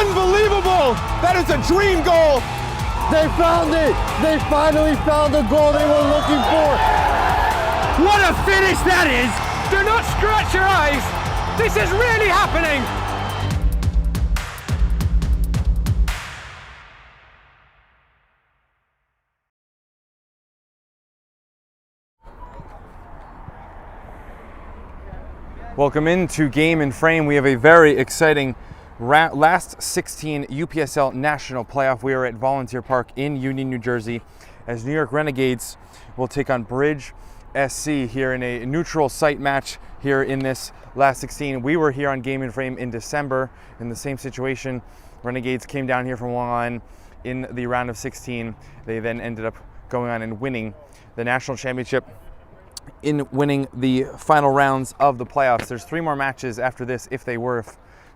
Unbelievable! That is a dream goal! They found it! They finally found the goal they were looking for! What a finish that is! Do not scratch your eyes! This is really happening! Welcome into Game and Frame. We have a very exciting last 16 UPSL National Playoff. We are at Volunteer Park in Union, New Jersey, as New York Renegades will take on Bridge SC here in a neutral site match here in this last 16. We were here on Game and Frame in December in the same situation. Renegades came down here from Long Island in the round of 16. They then ended up going on and winning the national championship in winning the final rounds of the playoffs. There's 3 more matches after this if they were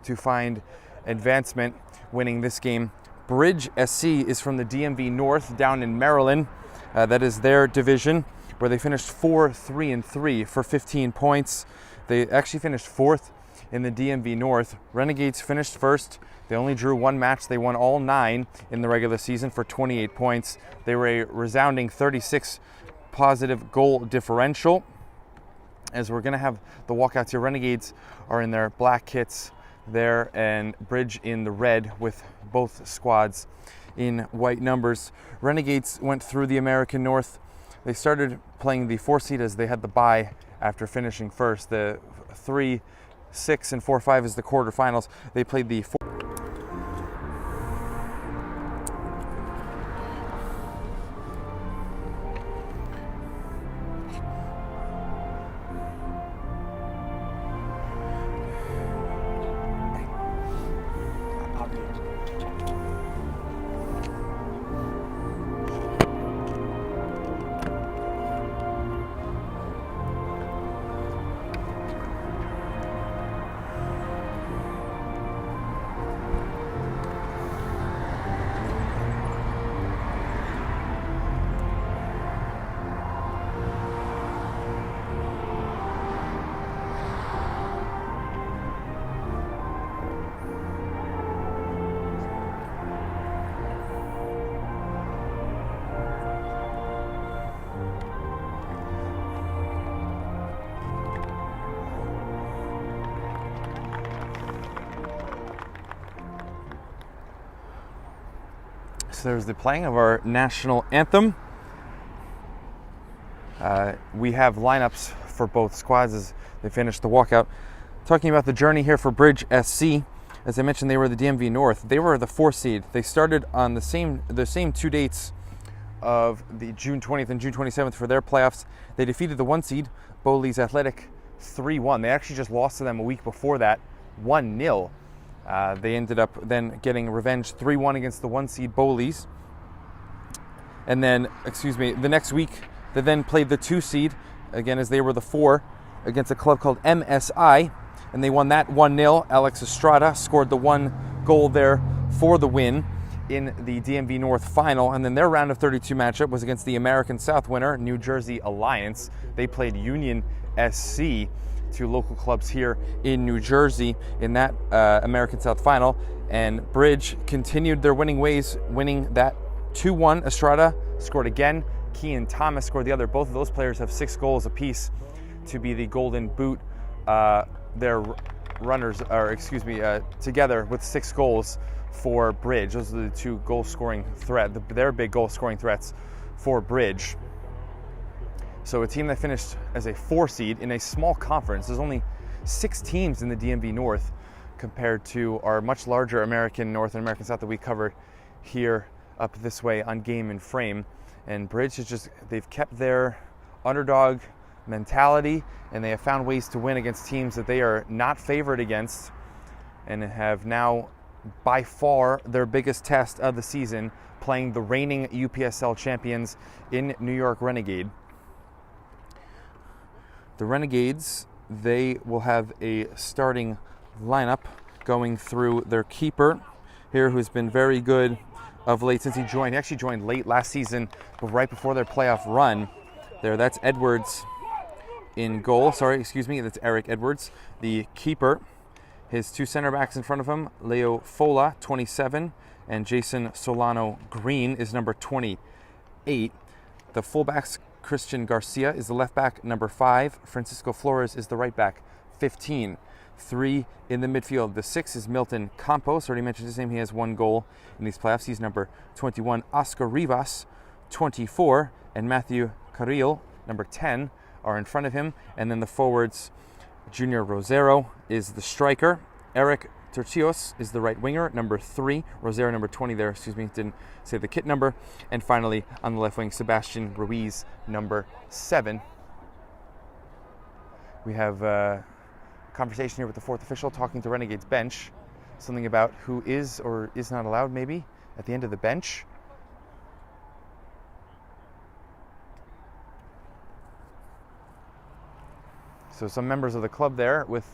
to find advancement winning this game. Bridge SC is from the DMV North down in Maryland. That is their division, where they finished 4-3-3 for 15 points. They actually finished 4th in the DMV North. Renegades finished first. They only drew 1 match. They won all 9 in the regular season for 28 points. They were a resounding 36 positive goal differential. As we're going to have the walkouts here, Renegades are in their black kits there and Bridge in the red, with both squads in white numbers. Renegades went through the American North. They started playing the 4 seed as they had the bye after finishing first. The 3, 6, and 4, 5 is the quarterfinals. They played the 4. So there's the playing of our national anthem. We have lineups for both squads as they finish the walkout. Talking about the journey here for Bridge SC, as I mentioned, they were the DMV North. They were the 4 seed. They started on the same 2 dates of the June 20th and June 27th for their playoffs. They defeated the 1 seed, Bowlees Athletic, 3-1. They actually just lost to them a week before that, 1-0. They ended up then getting revenge 3-1 against the 1 seed Bowlees. And then, the next week, they then played the 2 seed, again as they were the 4, against a club called MSI. And they won that 1-0. Alex Estrada scored the 1 goal there for the win in the DMV North final. And then their round of 32 matchup was against the American South winner, New Jersey Alliance. They played Union SC, 2 local clubs here in New Jersey, in that American South final. And Bridge continued their winning ways, winning that 2-1. Estrada scored again. Kean Thomas scored the other. Both of those players have 6 goals apiece to be the Golden Boot. Their runners are, together with 6 goals for Bridge. Those are the 2 goal scoring their big goal scoring threats for Bridge. So a team that finished as a 4 seed in a small conference. There's only 6 teams in the DMV North compared to our much larger American North and American South that we covered here up this way on Game and Frame. And Bridge is they've kept their underdog mentality, and they have found ways to win against teams that they are not favored against, and have now by far their biggest test of the season, playing the reigning UPSL champions in New York Renegade. The Renegades, they will have a starting lineup going through their keeper here, who's been very good of late since he joined. He actually joined late last season, but right before their playoff run there. That's Edwards in goal. That's Eric Edwards, the keeper. His two center backs in front of him, Leo Fola, 27, and Jason Solano Green is number 28. The fullbacks, Christian Garcia is the left back, number 5. Francisco Flores is the right back, 15. 3 in the midfield. The 6 is Milton Campos. Already mentioned his name. He has 1 goal in these playoffs. He's number 21. Oscar Rivas, 24. And Matthew Carrillo, number 10, are in front of him. And then the forwards, Junior Rosero is the striker. Eric Tercios is the right winger, number 3. Rosero, number 20 there, didn't say the kit number. And finally, on the left wing, Sebastian Ruiz, number 7. We have a conversation here with the 4th official talking to Renegades bench. Something about who is or is not allowed, maybe, at the end of the bench. So some members of the club there with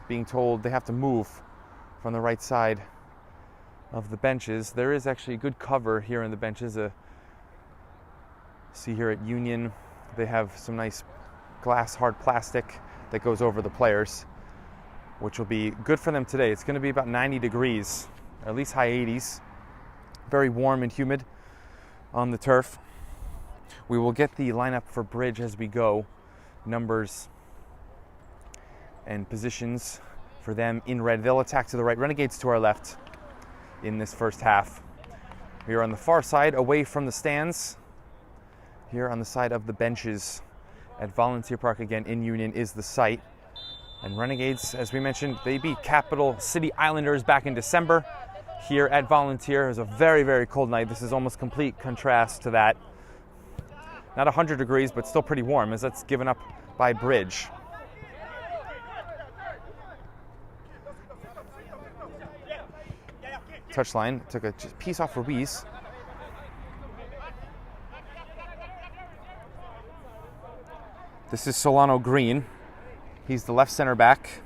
being told they have to move from the right side of the benches. There is actually good cover here in the benches. See here at Union, they have some nice glass hard plastic that goes over the players, which will be good for them today. It's going to be about 90 degrees, or at least high 80s. Very warm and humid on the turf. We will get the lineup for Bridge as we go. Numbers and positions for them in red. They'll attack to the right. Renegades to our left in this first half. We are on the far side, away from the stands. Here on the side of the benches at Volunteer Park again in Union is the site. And Renegades, as we mentioned, they beat Capital City Islanders back in December. Here at Volunteer, it was a very, very cold night. This is almost complete contrast to that. Not 100 degrees, but still pretty warm, as that's given up by Bridge. Touchline, took a piece off Ruiz. This is Solano Green. He's the left center back.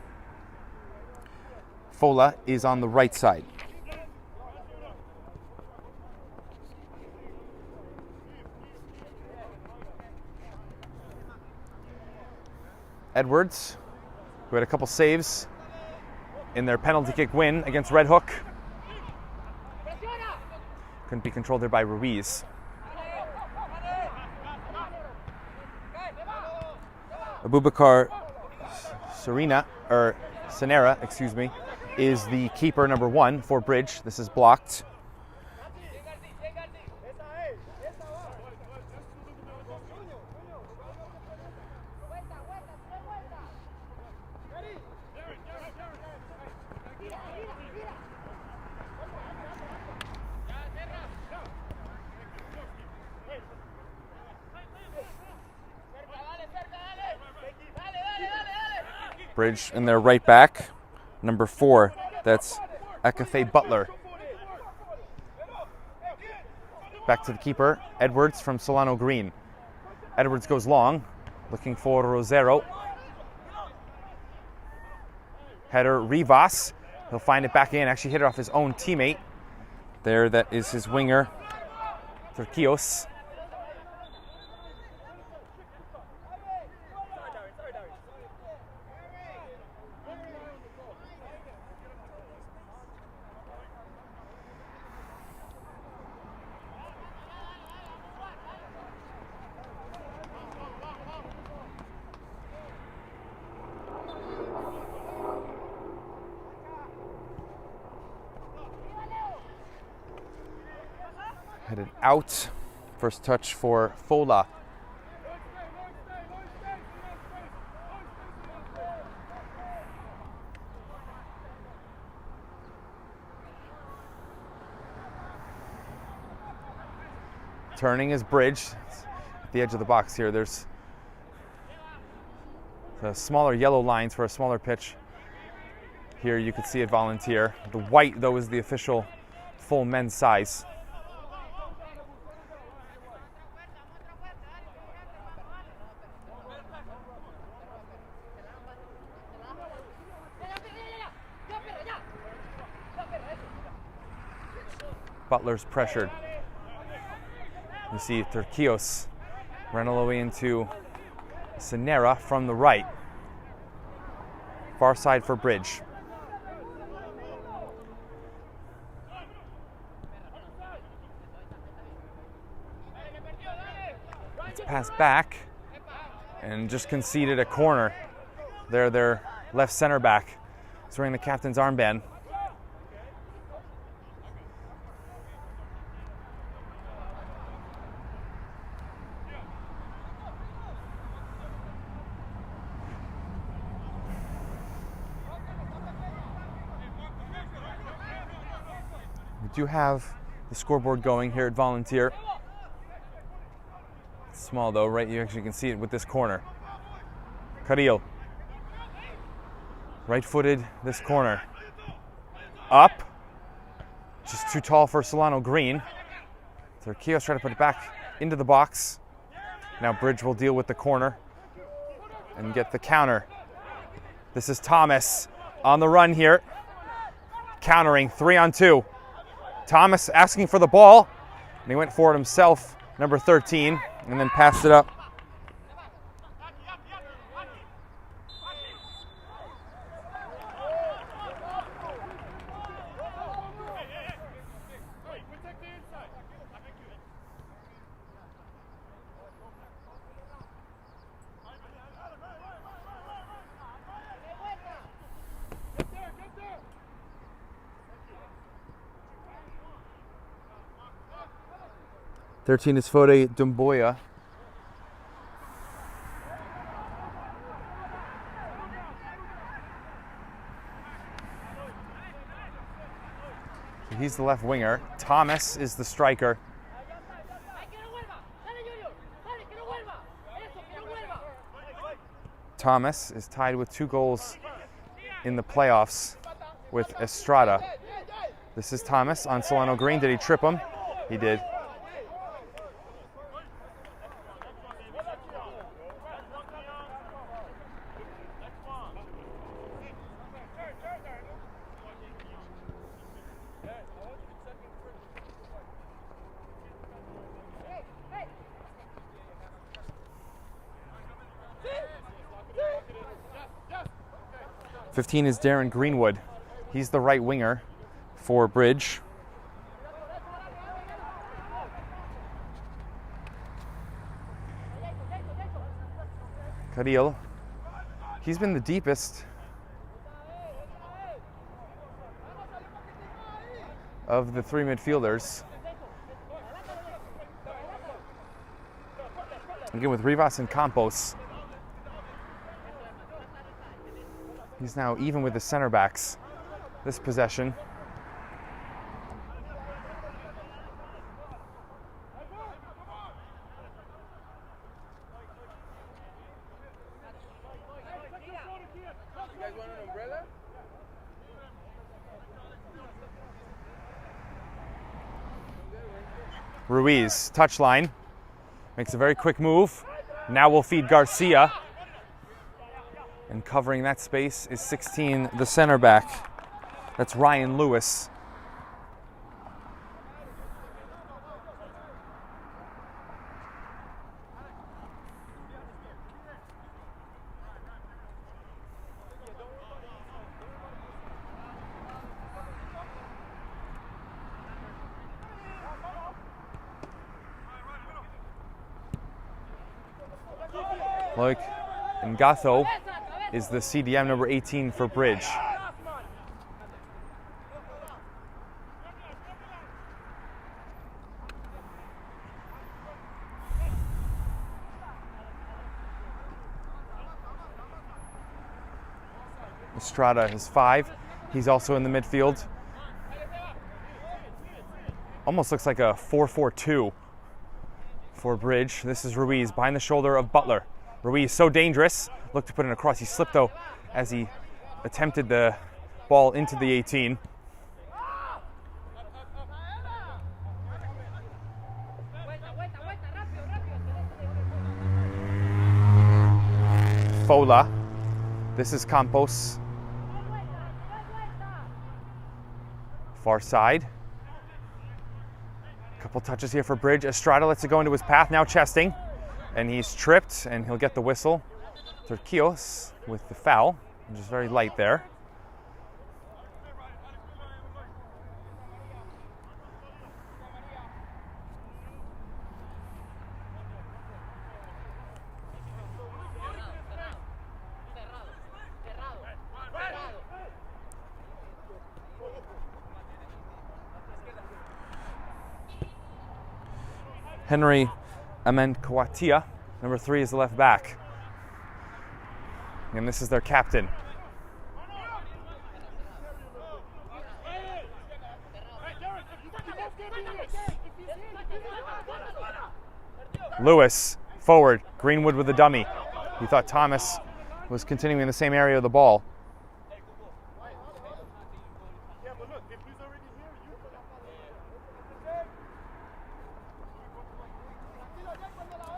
Fola is on the right side. Edwards, who had a couple saves in their penalty kick win against Red Hook. Couldn't be controlled there by Ruiz. Abubakar Senera, is the keeper, number 1 for Bridge. This is blocked. Bridge in their right back, number 4. That's Akafe Butler. Back to the keeper, Edwards from Solano Green. Edwards goes long, looking for Rosero. Header Rivas. He'll find it back in, actually hit it off his own teammate. There, that is his winger, Tercios. Headed out. First touch for Fola. Turning is Bridge. At the edge of the box here, there's the smaller yellow lines for a smaller pitch. Here you can see it Volunteer. The white, though, is the official full men's size. Butler's pressured. You see Tercios run all the way into Senera from the right. Far side for Bridge. Let's pass back and just conceded a corner. They're their left center back. He's wearing the captain's armband. We do have the scoreboard going here at Volunteer. It's small though, right? You actually can see it with this corner. Carrillo. Right-footed this corner. Up. Just too tall for Solano Green. Turquillo's trying to put it back into the box. Now Bridge will deal with the corner and get the counter. This is Thomas on the run here. Countering 3-on-2. Thomas asking for the ball, and he went for it himself, number 13, and then passed it up. Thirteen is Fode Dumboya. He's the left winger. Thomas is the striker. Thomas is tied with 2 goals in the playoffs with Estrada. This is Thomas on Solano Green. Did he trip him? He did. '15 is Darren Greenwood. He's the right winger for Bridge. Carrillo. He's been the deepest of the 3 midfielders. Again with Rivas and Campos. He's now even with the center backs this possession. Ruiz, touchline, makes a very quick move. Now we'll feed Garcia. And covering that space is 16, the center back. That's Ryan Lewis. Look, Ngato is the CDM number 18 for Bridge. Estrada is 5. He's also in the midfield. Almost looks like a 4-4-2 for Bridge. This is Ruiz behind the shoulder of Butler. Ruiz so dangerous. Looked to put it across. He slipped though as he attempted the ball into the 18. Fola. This is Campos. Far side. Couple touches here for Bridge. Estrada lets it go into his path. Now chesting. And he's tripped and he'll get the whistle. Turquillos with the foul. Just very light there. Henry Amenkwatia, number 3, is the left back. And this is their captain. Lewis, forward, Greenwood with the dummy. He thought Thomas was continuing in the same area of the ball.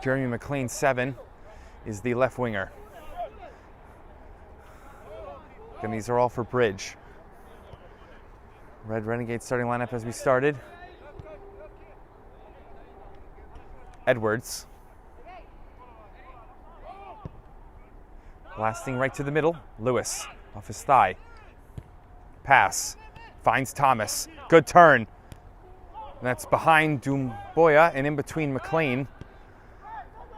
Jeremy McLean, 7, is the left winger. And these are all for Bridge. Red Renegades starting lineup as we started. Edwards. Blasting right to the middle. Lewis off his thigh. Pass. Finds Thomas. Good turn. And that's behind Dumboya and in between McLean.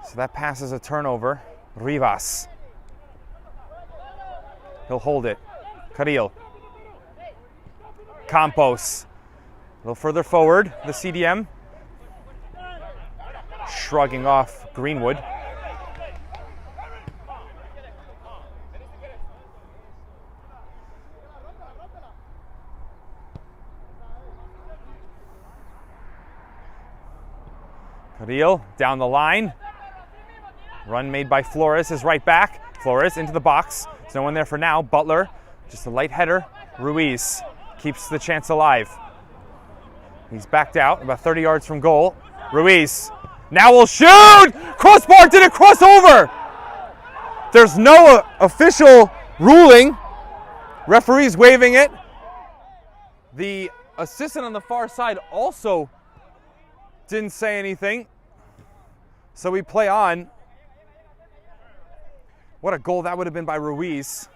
So that pass is a turnover. Rivas. He'll hold it. Carril. Campos. A little further forward, the CDM. Shrugging off Greenwood. Carril down the line. Run made by Flores, his right back. Flores into the box. There's no one there for now. Butler, just a light header. Ruiz keeps the chance alive. He's backed out about 30 yards from goal. Ruiz now will shoot! Crossbar, did it cross over? There's no official ruling. Referee's waving it. The assistant on the far side also didn't say anything. So we play on. What a goal that would have been by Ruiz.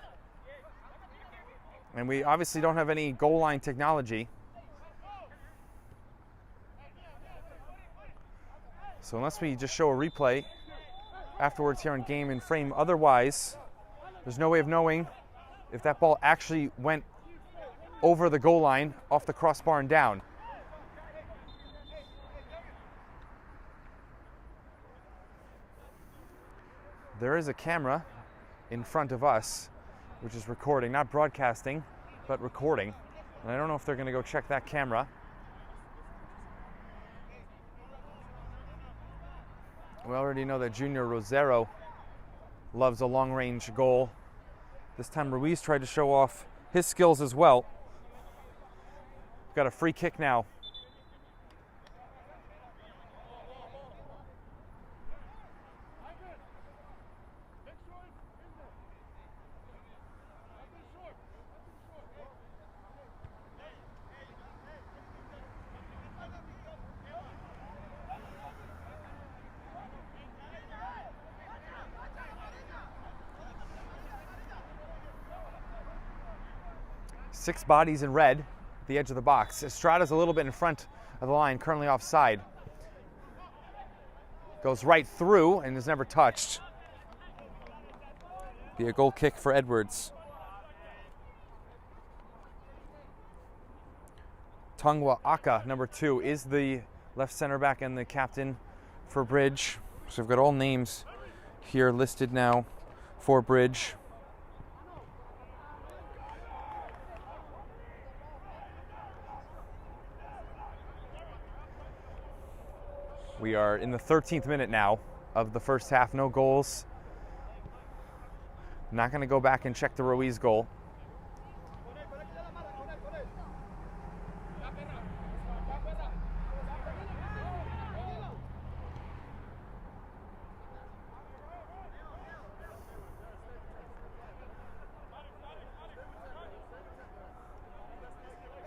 And we obviously don't have any goal line technology. So unless we just show a replay afterwards here on Game and Frame, otherwise, there's no way of knowing if that ball actually went over the goal line, off the crossbar and down. There is a camera in front of us, which is recording, not broadcasting, but recording. And I don't know if they're going to go check that camera. We already know that Junior Rosero loves a long-range goal. This time Ruiz tried to show off his skills as well. We've got a free kick now. Six bodies in red at the edge of the box. Estrada's a little bit in front of the line, currently offside. Goes right through and is never touched. Be a goal kick for Edwards. Tongwa Aka, number 2, is the left center back and the captain for Bridge. So we've got all names here listed now for Bridge. We are in the 13th minute now of the first half. No goals. Not going to go back and check the Ruiz goal.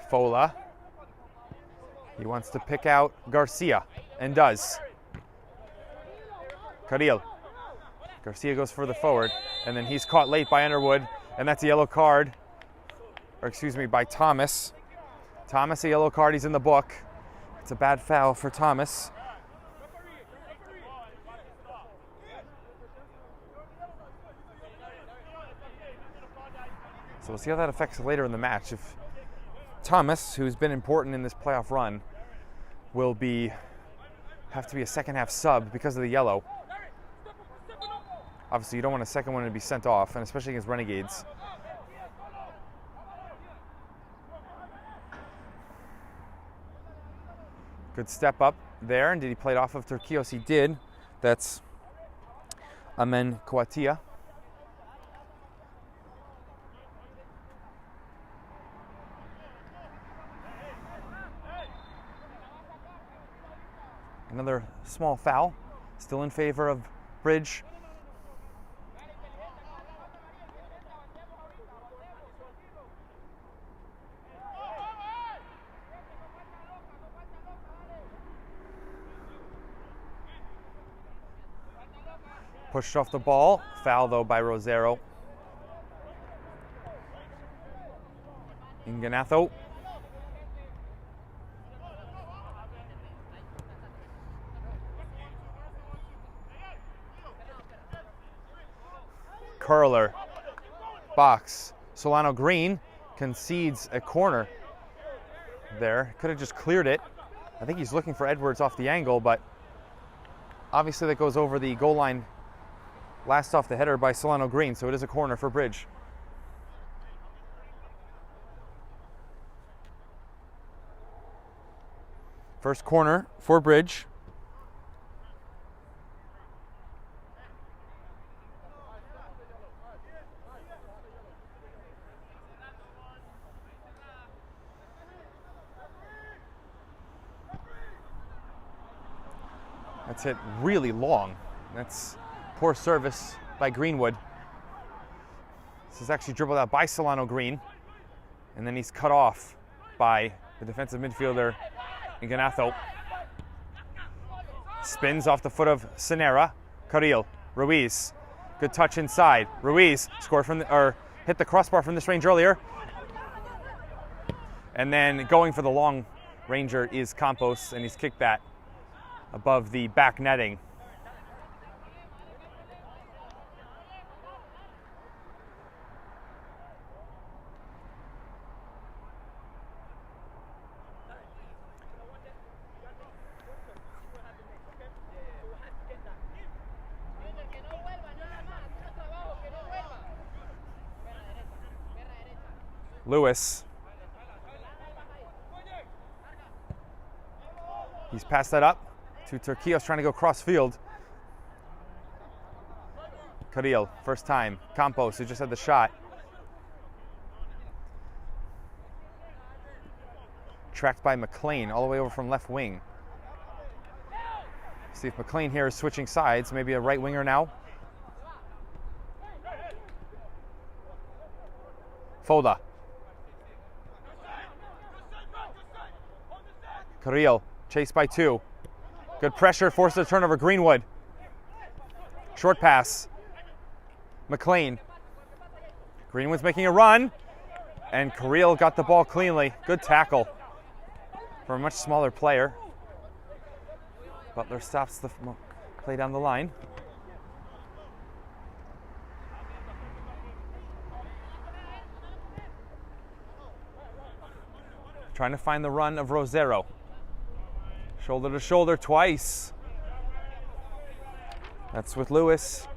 Fola. He wants to pick out Garcia, and does. Carril. Garcia goes further forward, and then he's caught late by Underwood, And that's a yellow card, or excuse me, by Thomas. Thomas, a yellow card, he's in the book. It's a bad foul for Thomas. So we'll see how that affects later in the match. If Thomas, who's been important in this playoff run, will have to be a second half sub because of the yellow. Obviously, you don't want a second one to be sent off, and especially against Renegades. Good step up there, and did he play it off of Turquios? He did. That's Amen Kouatia. Another small foul, still in favor of Bridge. Pushed off the ball, foul though by Rosero. Inganatho. Curler, box. Solano Green concedes a corner there. Could have just cleared it. I think he's looking for Edwards off the angle, but obviously that goes over the goal line. Last off the header by Solano Green, so it is a corner for Bridge. First corner for Bridge. That's hit really long. That's poor service by Greenwood. This is actually dribbled out by Solano Green, and then he's cut off by the defensive midfielder Inganatho. Spins off the foot of Senera. Carril, Ruiz, good touch inside. Ruiz scored hit the crossbar from this range earlier. And then going for the long ranger is Campos, and he's kicked that above the back netting. Lewis. He's passed that up to Turquios, trying to go cross field. Carril, first time. Campos, who just had the shot. Tracked by McLean, all the way over from left wing. See if McLean here is switching sides. Maybe a right winger now. Foda. Carril, chased by two. Good pressure, forces a turnover. Greenwood. Short pass. McLean. Greenwood's making a run, and Carril got the ball cleanly. Good tackle for a much smaller player. Butler stops the play down the line. Trying to find the run of Rosero. Shoulder to shoulder twice. That's with Lewis.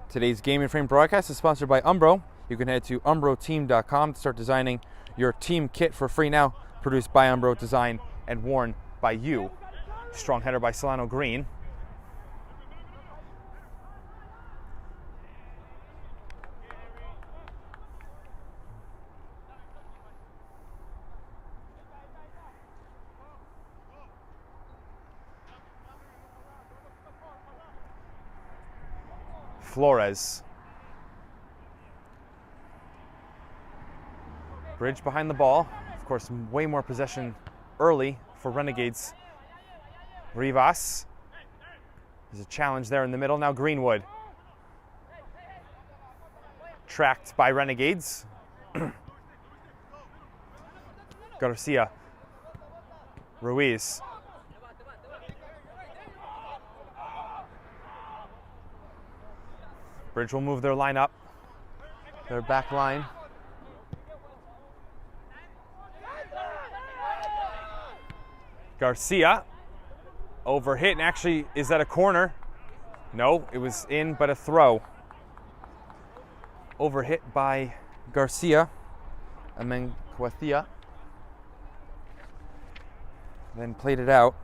Today's Game and Frame broadcast is sponsored by Umbro. You can head to umbroteam.com to start designing your team kit for free now. Produced by Umbro, designed and worn by you. Strong header by Solano Green. Flores. Bridge behind the ball. Of course, way more possession early for Renegades. Rivas. There's a challenge there in the middle. Now Greenwood. Tracked by Renegades. Garcia. Ruiz. Bridge will move their line up. Their back line. Garcia. Overhit, and actually, is that a corner? No, it was in, but a throw. Overhit by Garcia. Amencuatia. Then played it out.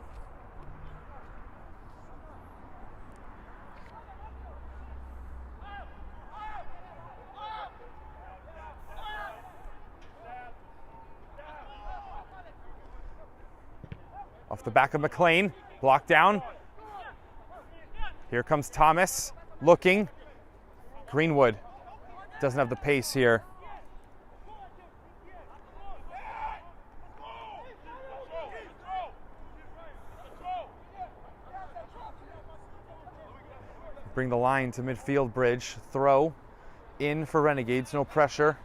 Off the back of McLean, blocked down. Here comes Thomas, looking. Greenwood doesn't have the pace here. Bring the line to midfield. Bridge, throw in for Renegades, no pressure.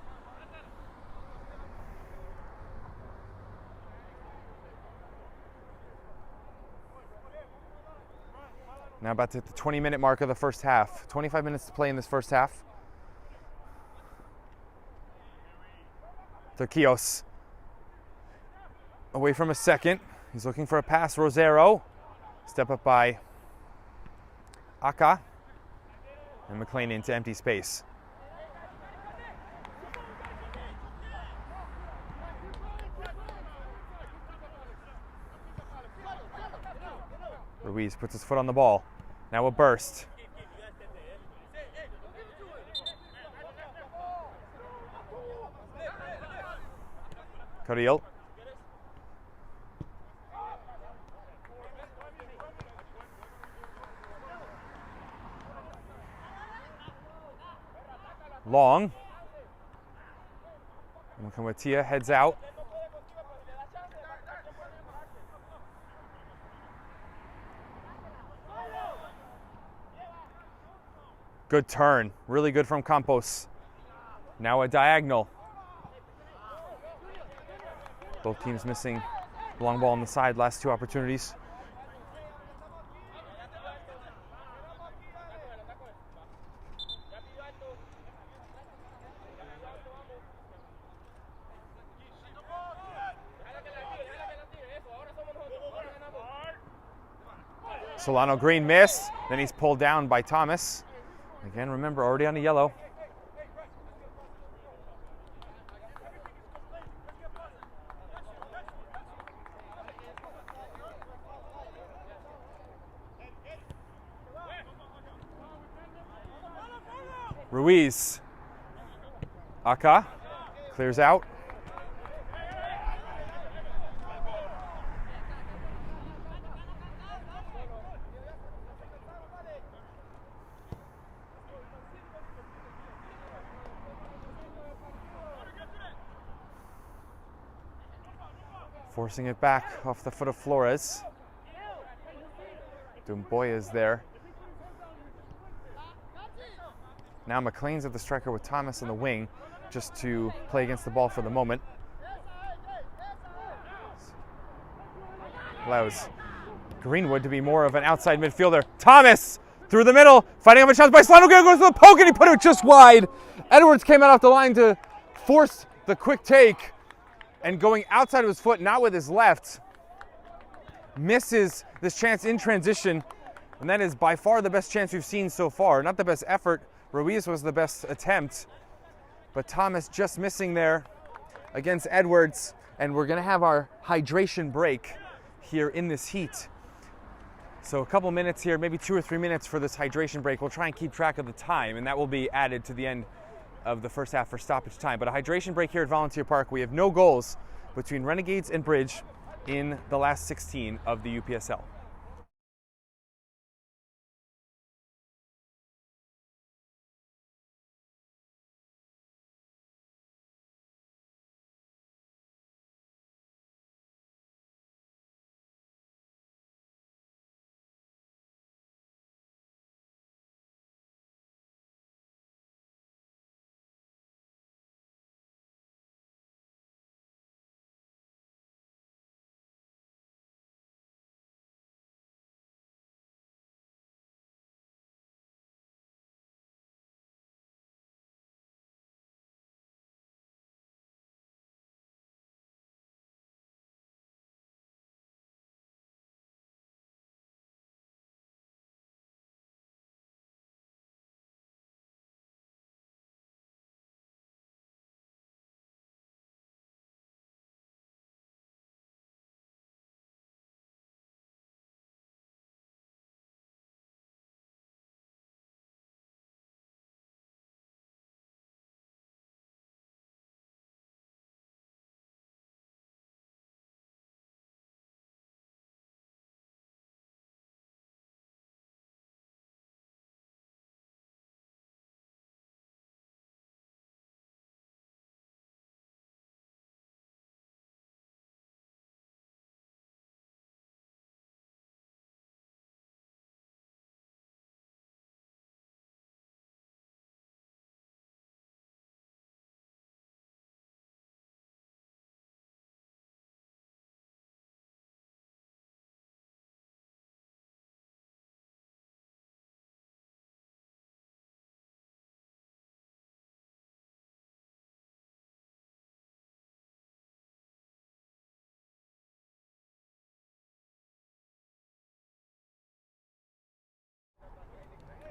Now about to hit the 20-minute mark of the first half. 25 minutes to play in this first half. Turquios away from a second. He's looking for a pass. Rosero. Step up by Aka. And McLean into empty space. Ruiz puts his foot on the ball. Now a burst. Carril. Long. Amencuatia heads out. Good turn, really good from Campos. Now a diagonal. Both teams missing the long ball on the side, last two opportunities. Solano Green missed, then he's pulled down by Thomas. Again, remember, already on a yellow. Ruiz. Aka clears out. Forcing it back off the foot of Flores. Dumboya is there. Now McLean's at the striker with Thomas on the wing, just to play against the ball for the moment. Allows Greenwood to be more of an outside midfielder. Thomas through the middle, fighting up a chance by Solano. Goes to the poke and he put it just wide. Edwards came out off the line to force the quick take. And going outside of his foot, not with his left, misses this chance in transition. And that is by far the best chance we've seen so far. Not the best effort. Ruiz was the best attempt. But Thomas just missing there against Edwards. And we're going to have our hydration break here in this heat. So a couple minutes here, maybe 2 or 3 minutes for this hydration break. We'll try and keep track of the time, and that will be added to the end of the first half for stoppage time. But a hydration break here at Volunteer Park. We have no goals between Renegades and Bridge in the last 16 of the UPSL.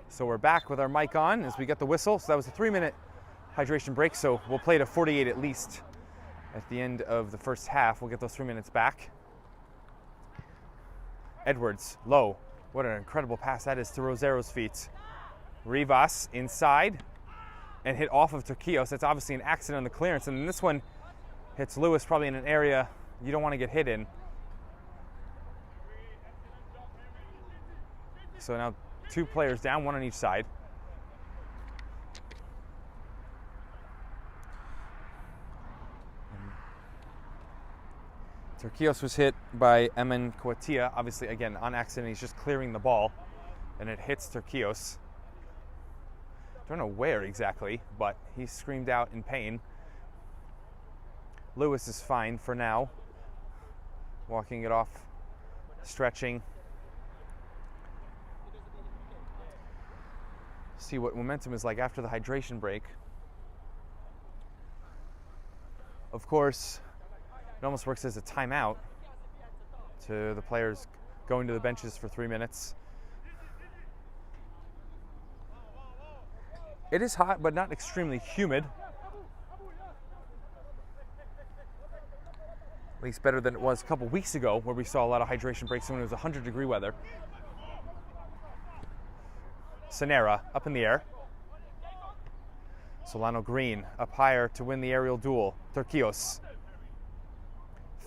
So we're back with our mic on as we get the whistle. So that was a 3-minute hydration break. So we'll play to 48 at least at the end of the first half. We'll get those 3 minutes back. Edwards, low. What an incredible pass that is to Rosero's feet. Rivas inside and hit off of Turquios. That's obviously an accident on the clearance. And then this one hits Lewis probably in an area you don't want to get hit in. So now 2 players down, 1 on each side. Turquios was hit by Emen Kouatia. Obviously, again, on accident, he's just clearing the ball, and it hits Turquios. Don't know where exactly, but he screamed out in pain. Lewis is fine for now. Walking it off, stretching. See what momentum is like after the hydration break. Of course, it almost works as a timeout to the players going to the benches for 3 minutes. It is hot, but not extremely humid. At least better than it was a couple weeks ago, where we saw a lot of hydration breaks when it was 100-degree weather. Sanera up in the air. Solano Green up higher to win the aerial duel. Turquios.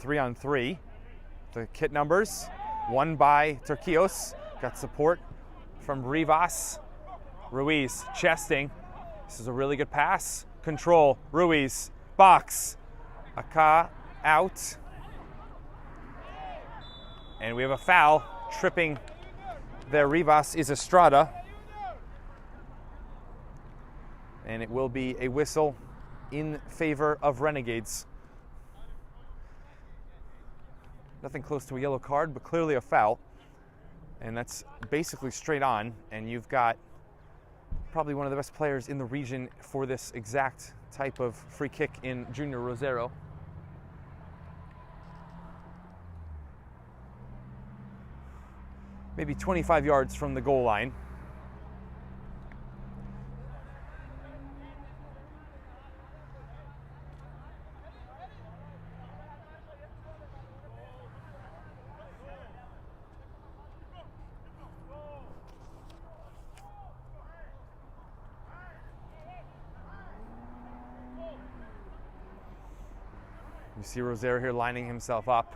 3-on-3. The kit numbers. Won by Turquios. Got support from Rivas. Ruiz chesting. This is a really good pass. Control. Ruiz. Box. Aka out. And we have a foul. Tripping there. Rivas is Estrada. And it will be a whistle in favor of Renegades. Nothing close to a yellow card, but clearly a foul. And that's basically straight on. And you've got probably one of the best players in the region for this exact type of free kick in Junior Rosero. Maybe 25 yards from the goal line. You see Rosero here lining himself up.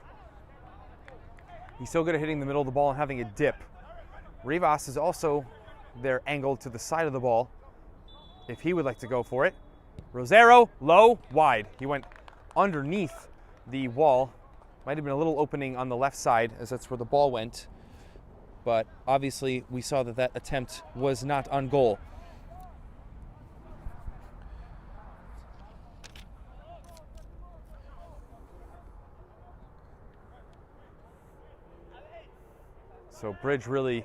He's so good at hitting the middle of the ball and having a dip. Rivas is also there angled to the side of the ball if he would like to go for it. Rosero, low, wide. He went underneath the wall. Might have been a little opening on the left side as that's where the ball went. But obviously we saw that that attempt was not on goal. So Bridge really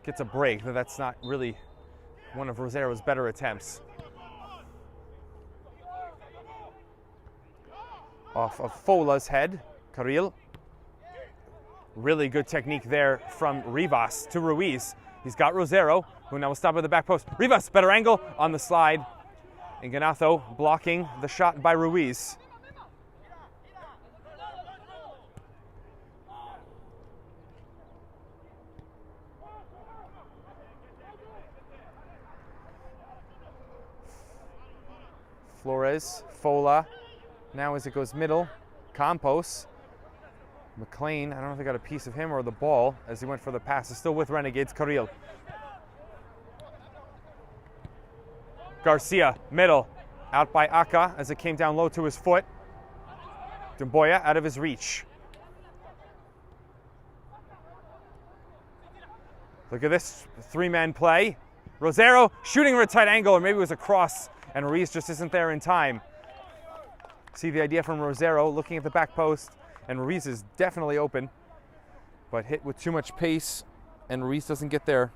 gets a break. That's not really one of Rosero's better attempts. Off of Fola's head, Carril. Really good technique there from Rivas to Ruiz. He's got Rosero, who now will stop at the back post. Rivas, better angle on the slide. And Ganato blocking the shot by Ruiz. Flores, Fola, now as it goes middle, Campos, McLean, I don't know if they got a piece of him or the ball as he went for the pass, is still with Renegades, Carril. Garcia, middle, out by Aka as it came down low to his foot. Dumboya out of his reach. Look at this 3-man play. Rosero shooting for a tight angle, or maybe it was a cross, and Ruiz just isn't there in time. See the idea from Rosero, looking at the back post, and Ruiz is definitely open, but hit with too much pace, and Ruiz doesn't get there.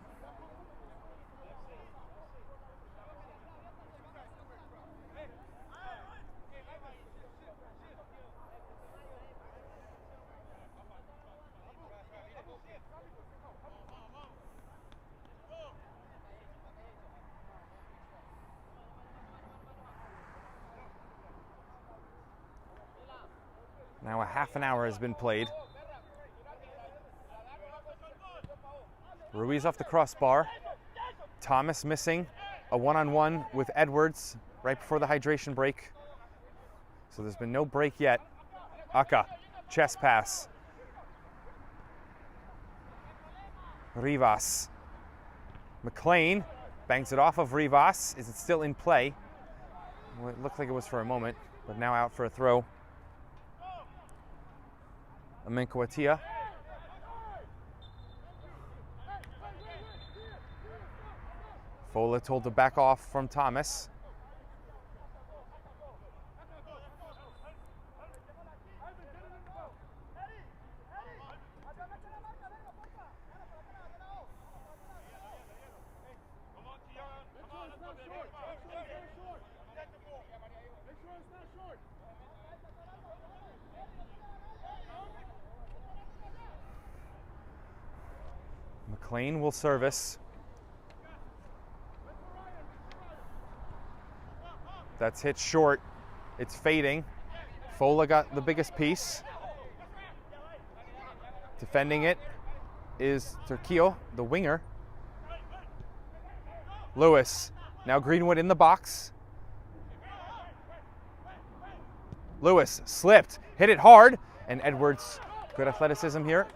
Now a half an hour has been played. Ruiz off the crossbar. Thomas missing a one-on-one with Edwards right before the hydration break. So there's been no break yet. Aka, chest pass. Rivas. McLean bangs it off of Rivas. Is it still in play? Well, it looked like it was for a moment, but now out for a throw. Amenkwatia. Fola told to back off from Thomas. McLean will service. That's hit short. It's fading. Fola got the biggest piece. Defending it is Turquillo, the winger. Lewis. Now Greenwood in the box. Lewis slipped, hit it hard, and Edwards, good athleticism here.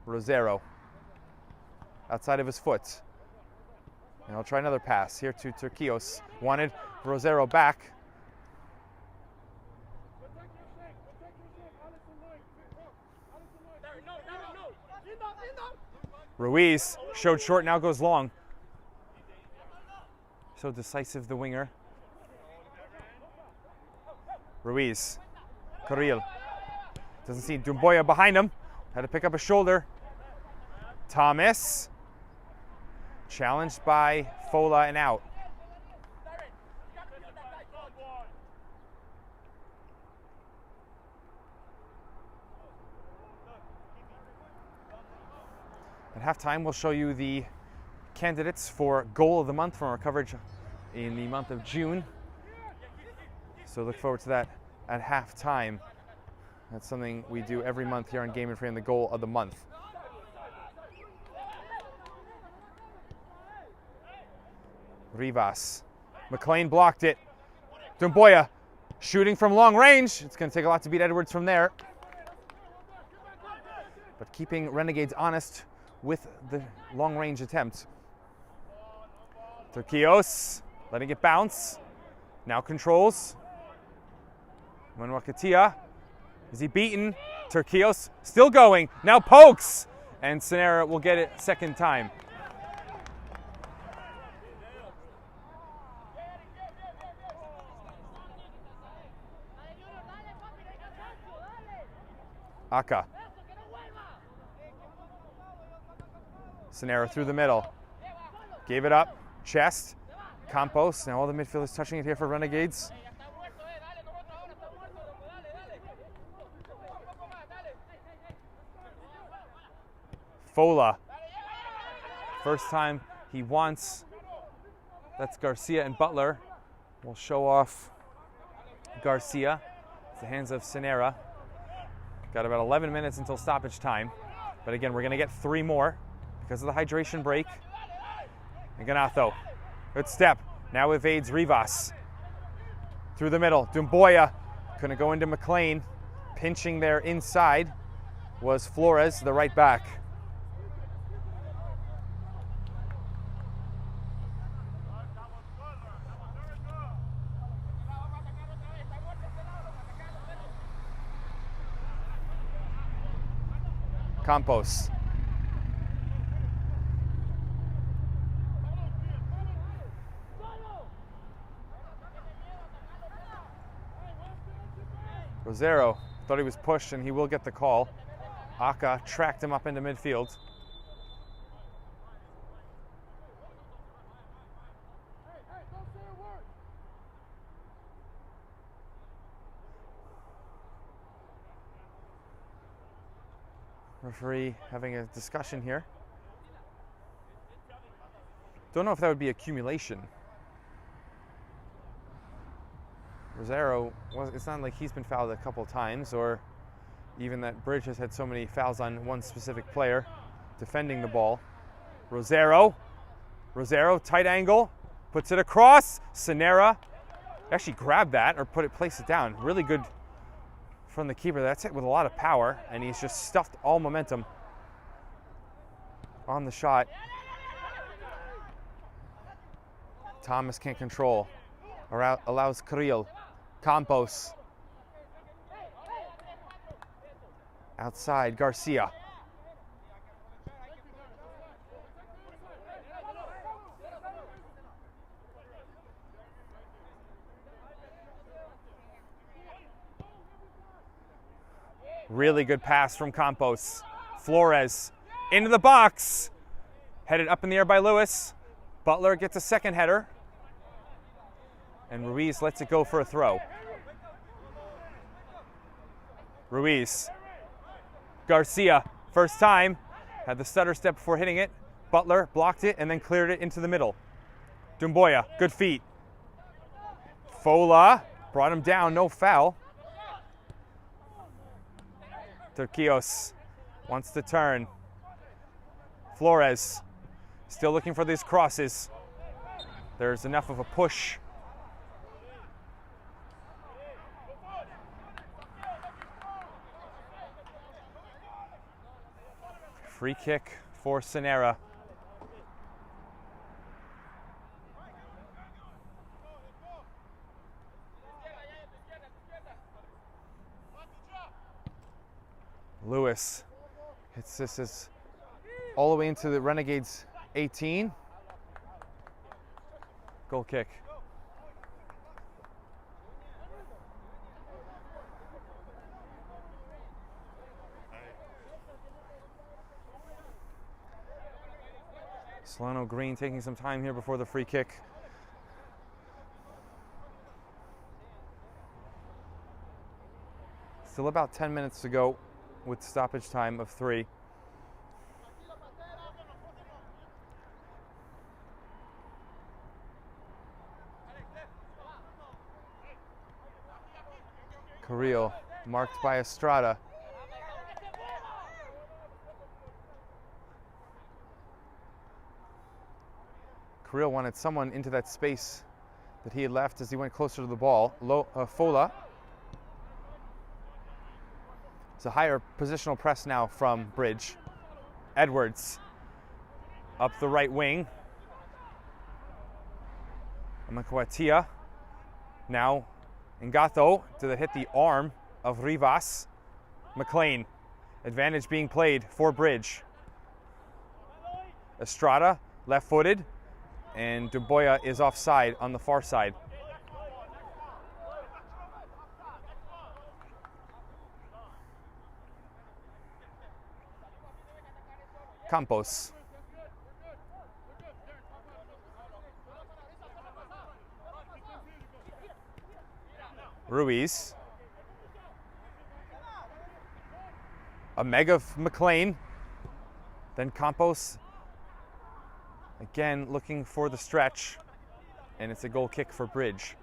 Rosero, outside of his foot. And I'll try another pass here to Turquillos. Wanted Rosero back. Ruiz showed short, now goes long. So decisive, the winger. Ruiz, Carril. Doesn't see Dumboya behind him. Had to pick up a shoulder. Thomas. Challenged by Fola and out. At halftime, we'll show you the candidates for Goal of the Month from our coverage in the month of June. So look forward to that at halftime. That's something we do every month here on Game and Frame, the Goal of the Month. Rivas. McLean blocked it. Dumboya shooting from long range. It's going to take a lot to beat Edwards from there. But keeping Renegades honest with the long range attempt. Turquillos letting it bounce. Now controls. Manwakatia. Is he beaten? Turquillos still going. Now pokes. And Sonera will get it second time. Aka. Sonera through the middle. Gave it up. Chest. Campos. Now all the midfielders touching it here for Renegades. Fola. First time he wants. That's Garcia and Butler. We'll show off Garcia. It's the hands of Sonera. Got about 11 minutes until stoppage time. But again, we're going to get 3 more because of the hydration break. And Ganato. Good step. Now evades Rivas. Through the middle. Dumboya. Going to go into McLean. Pinching there inside was Flores, the right back. Campos. Rosero thought he was pushed and he will get the call. Aka tracked him up into midfield. Referee having a discussion here. Don't know if that would be accumulation. Rosero, it's not like he's been fouled a couple times, or even that Bridge has had so many fouls on one specific player defending the ball. Rosero, tight angle, puts it across. Sanera actually grabbed that or place it down. Really good from the keeper. That's it with a lot of power, and he's just stuffed all momentum on the shot. Thomas can't control. Allows Carril. Campos. Outside, Garcia. Really good pass from Campos. Flores into the box. Headed up in the air by Lewis. Butler gets a second header. And Ruiz lets it go for a throw. Ruiz. Garcia, first time. Had the stutter step before hitting it. Butler blocked it and then cleared it into the middle. Dumboya, good feet. Fola brought him down, no foul. Turquios wants to turn. Flores still looking for these crosses. There's enough of a push. Free kick for Sanera. Lewis hits this all the way into the Renegades 18. Goal kick. Solano Green taking some time here before the free kick. Still about 10 minutes to go with stoppage time of 3. Carril marked by Estrada. Carril wanted someone into that space that he had left as he went closer to the ball. Fola. It's a higher positional press now from Bridge. Edwards up the right wing. Amakuatia. Now Ngato to hit the arm of Rivas. McLean. Advantage being played for Bridge. Estrada, left-footed. And Dumboya is offside on the far side. Campos. Ruiz. A mega of McLean. Then Campos. Again, looking for the stretch. And it's a goal kick for Bridge.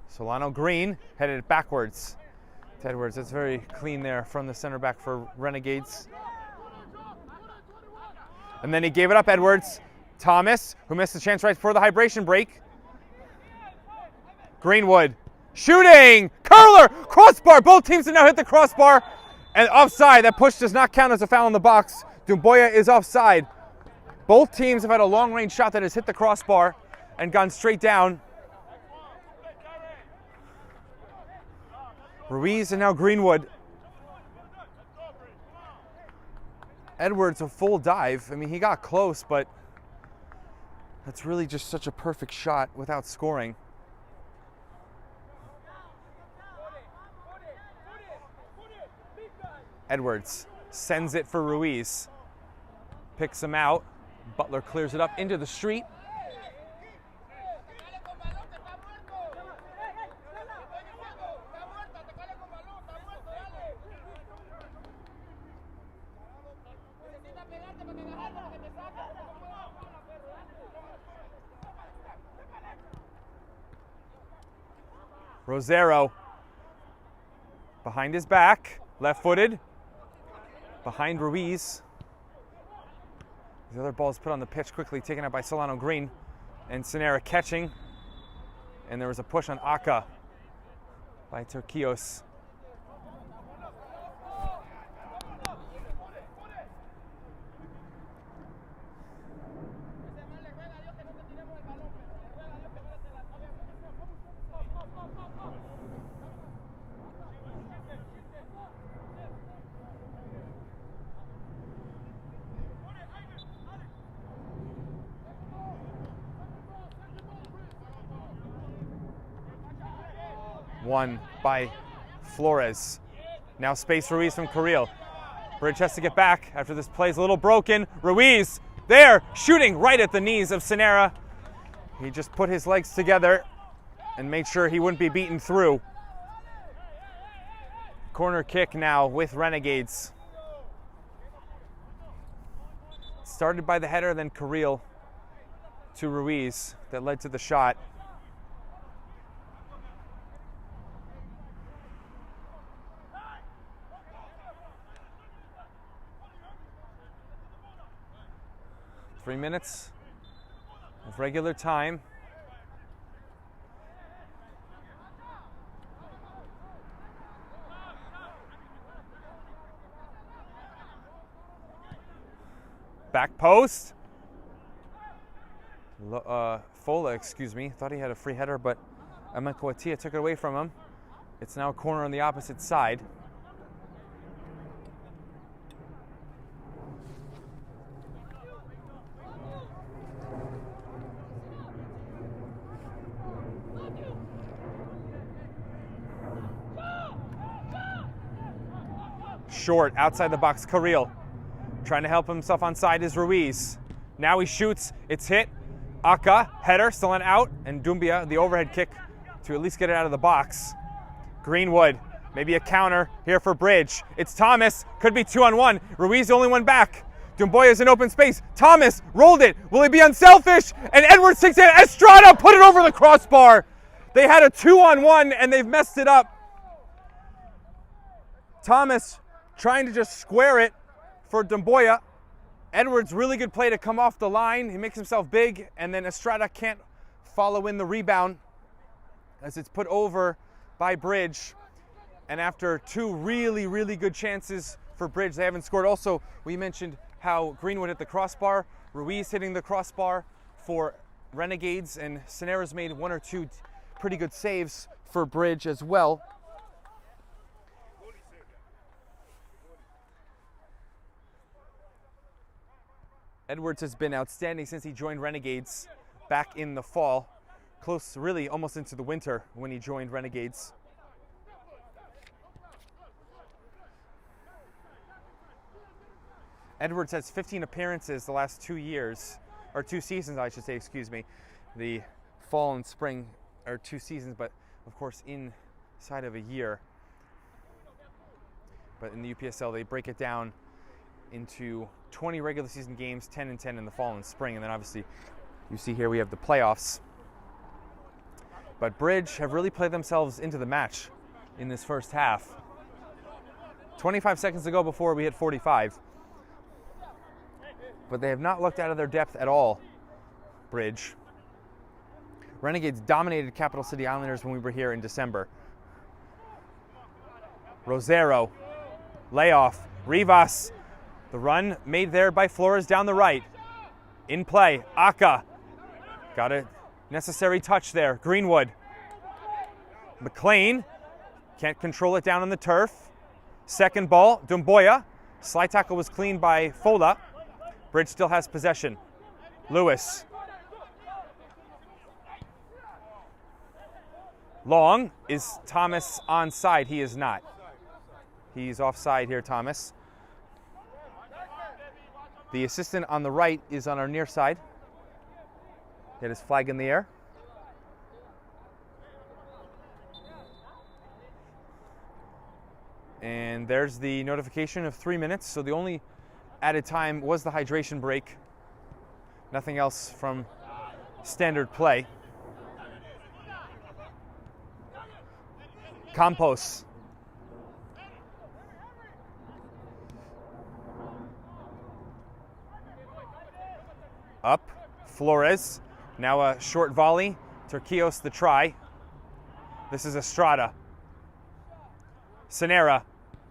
Solano Green headed backwards to Edwards. That's very clean there from the center back for Renegades. And then he gave it up, Edwards. Thomas, who missed the chance right before the hydration break. Greenwood shooting! Curler! Crossbar! Both teams have now hit the crossbar. And offside. That push does not count as a foul in the box. Dumboya is offside. Both teams have had a long-range shot that has hit the crossbar and gone straight down. Ruiz and now Greenwood. Edwards, a full dive. I mean, he got close, but that's really just such a perfect shot without scoring. Edwards sends it for Ruiz. Picks him out. Butler clears it up into the street. Rosero behind his back, left-footed, behind Ruiz. The other ball is put on the pitch quickly, taken out by Solano Green, and Sanera catching. And there was a push on Aka by Turquios. Won by Flores. Now space Ruiz from Carril. Bridge has to get back after this play's a little broken. Ruiz there, shooting right at the knees of Sanera. He just put his legs together and made sure he wouldn't be beaten through. Corner kick now with Renegades. Started by the header, then Carril to Ruiz that led to the shot. Three minutes of regular time. Back post. Fola, excuse me, thought he had a free header, but Amenkoatia took it away from him. It's now a corner on the opposite side. Short, outside the box, Carril. Trying to help himself onside is Ruiz. Now he shoots, it's hit. Aka, header, still on out, and Dumbia, the overhead kick to at least get it out of the box. Greenwood, maybe a counter here for Bridge. It's Thomas, could be 2-on-1. Ruiz the only one back. Dumboya's in open space. Thomas rolled it. Will he be unselfish? And Edwards takes it. Estrada put it over the crossbar. They had a 2-on-1 and they've messed it up. Thomas trying to just square it for Dumboya. Edwards, really good play to come off the line. He makes himself big, and then Estrada can't follow in the rebound as it's put over by Bridge. And after two really, really good chances for Bridge, they haven't scored. Also, we mentioned how Greenwood hit the crossbar, Ruiz hitting the crossbar for Renegades, and Sanera's made one or two pretty good saves for Bridge as well. Edwards has been outstanding since he joined Renegades back in the fall. Close, really almost into the winter when he joined Renegades. Edwards has 15 appearances the last 2 years, or 2 seasons, I should say, excuse me. The fall and spring are 2 seasons, but of course inside of a year. But in the UPSL, they break it down into 20 regular season games, 10 and 10 in the fall and spring, and then obviously you see here we have the playoffs. But Bridge have really played themselves into the match in this first half. 25 seconds to go before we hit 45. But they have not looked out of their depth at all, Bridge. Renegades dominated Capital City Islanders when we were here in December. Rosero, layoff, Rivas. The run made there by Flores down the right. In play, Aka. Got a necessary touch there. Greenwood. McLean can't control it down on the turf. Second ball, Dumboya. Slide tackle was cleaned by Fola. Bridge still has possession. Lewis. Long. Is Thomas onside? He is not. He's offside here, Thomas. The assistant on the right is on our near side. He had his flag in the air. And there's the notification of 3 minutes. So the only added time was the hydration break. Nothing else from standard play. Campos. Up. Flores. Now a short volley. Turquios the try. This is Estrada. Senera.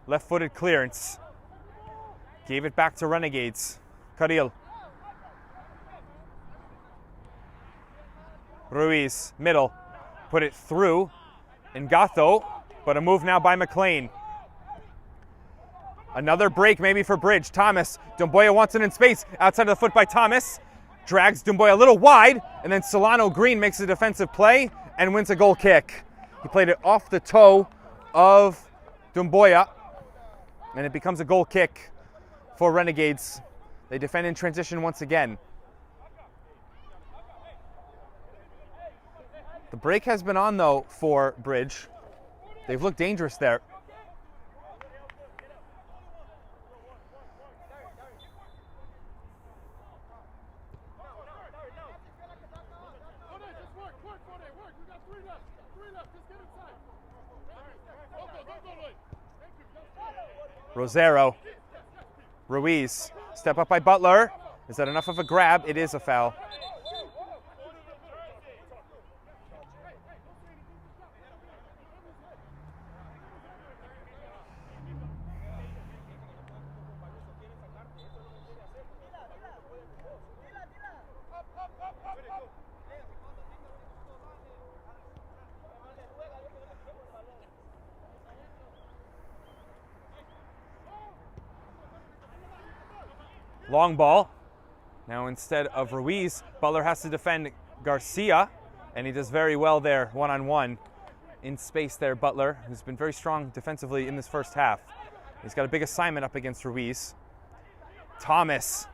Left-footed clearance. Gave it back to Renegades. Carril. Ruiz. Middle. Put it through. Engato. But a move now by McLean. Another break maybe for Bridge. Thomas. Dumboya wants it in space. Outside of the foot by Thomas. Drags Dumboya a little wide. And then Solano Green makes a defensive play and wins a goal kick. He played it off the toe of Dumboya. And it becomes a goal kick for Renegades. They defend in transition once again. The break has been on, though, for Bridge. They've looked dangerous there. Rosero. Ruiz. Step up by Butler. Is that enough of a grab? It is a foul. Long ball. Now instead of Ruiz, Butler has to defend Garcia, and he does very well there, one-on-one. In space there, Butler, who's been very strong defensively in this first half. He's got a big assignment up against Ruiz. Thomas.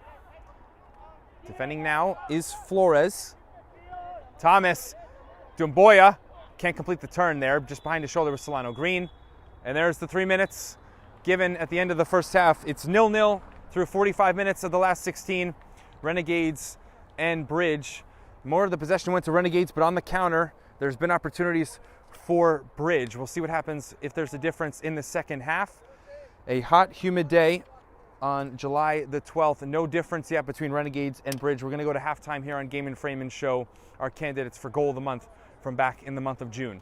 Defending now is Flores. Thomas. Dumboya can't complete the turn there, just behind his shoulder with Solano Green. And there's the 3 minutes given at the end of the first half. It's 0-0. Through 45 minutes of the last 16, Renegades and Bridge. More of the possession went to Renegades, but on the counter, there's been opportunities for Bridge. We'll see what happens if there's a difference in the second half. A hot, humid day on July the 12th. No difference yet between Renegades and Bridge. We're going to go to halftime here on Game and Frame and show our candidates for Goal of the Month from back in the month of June.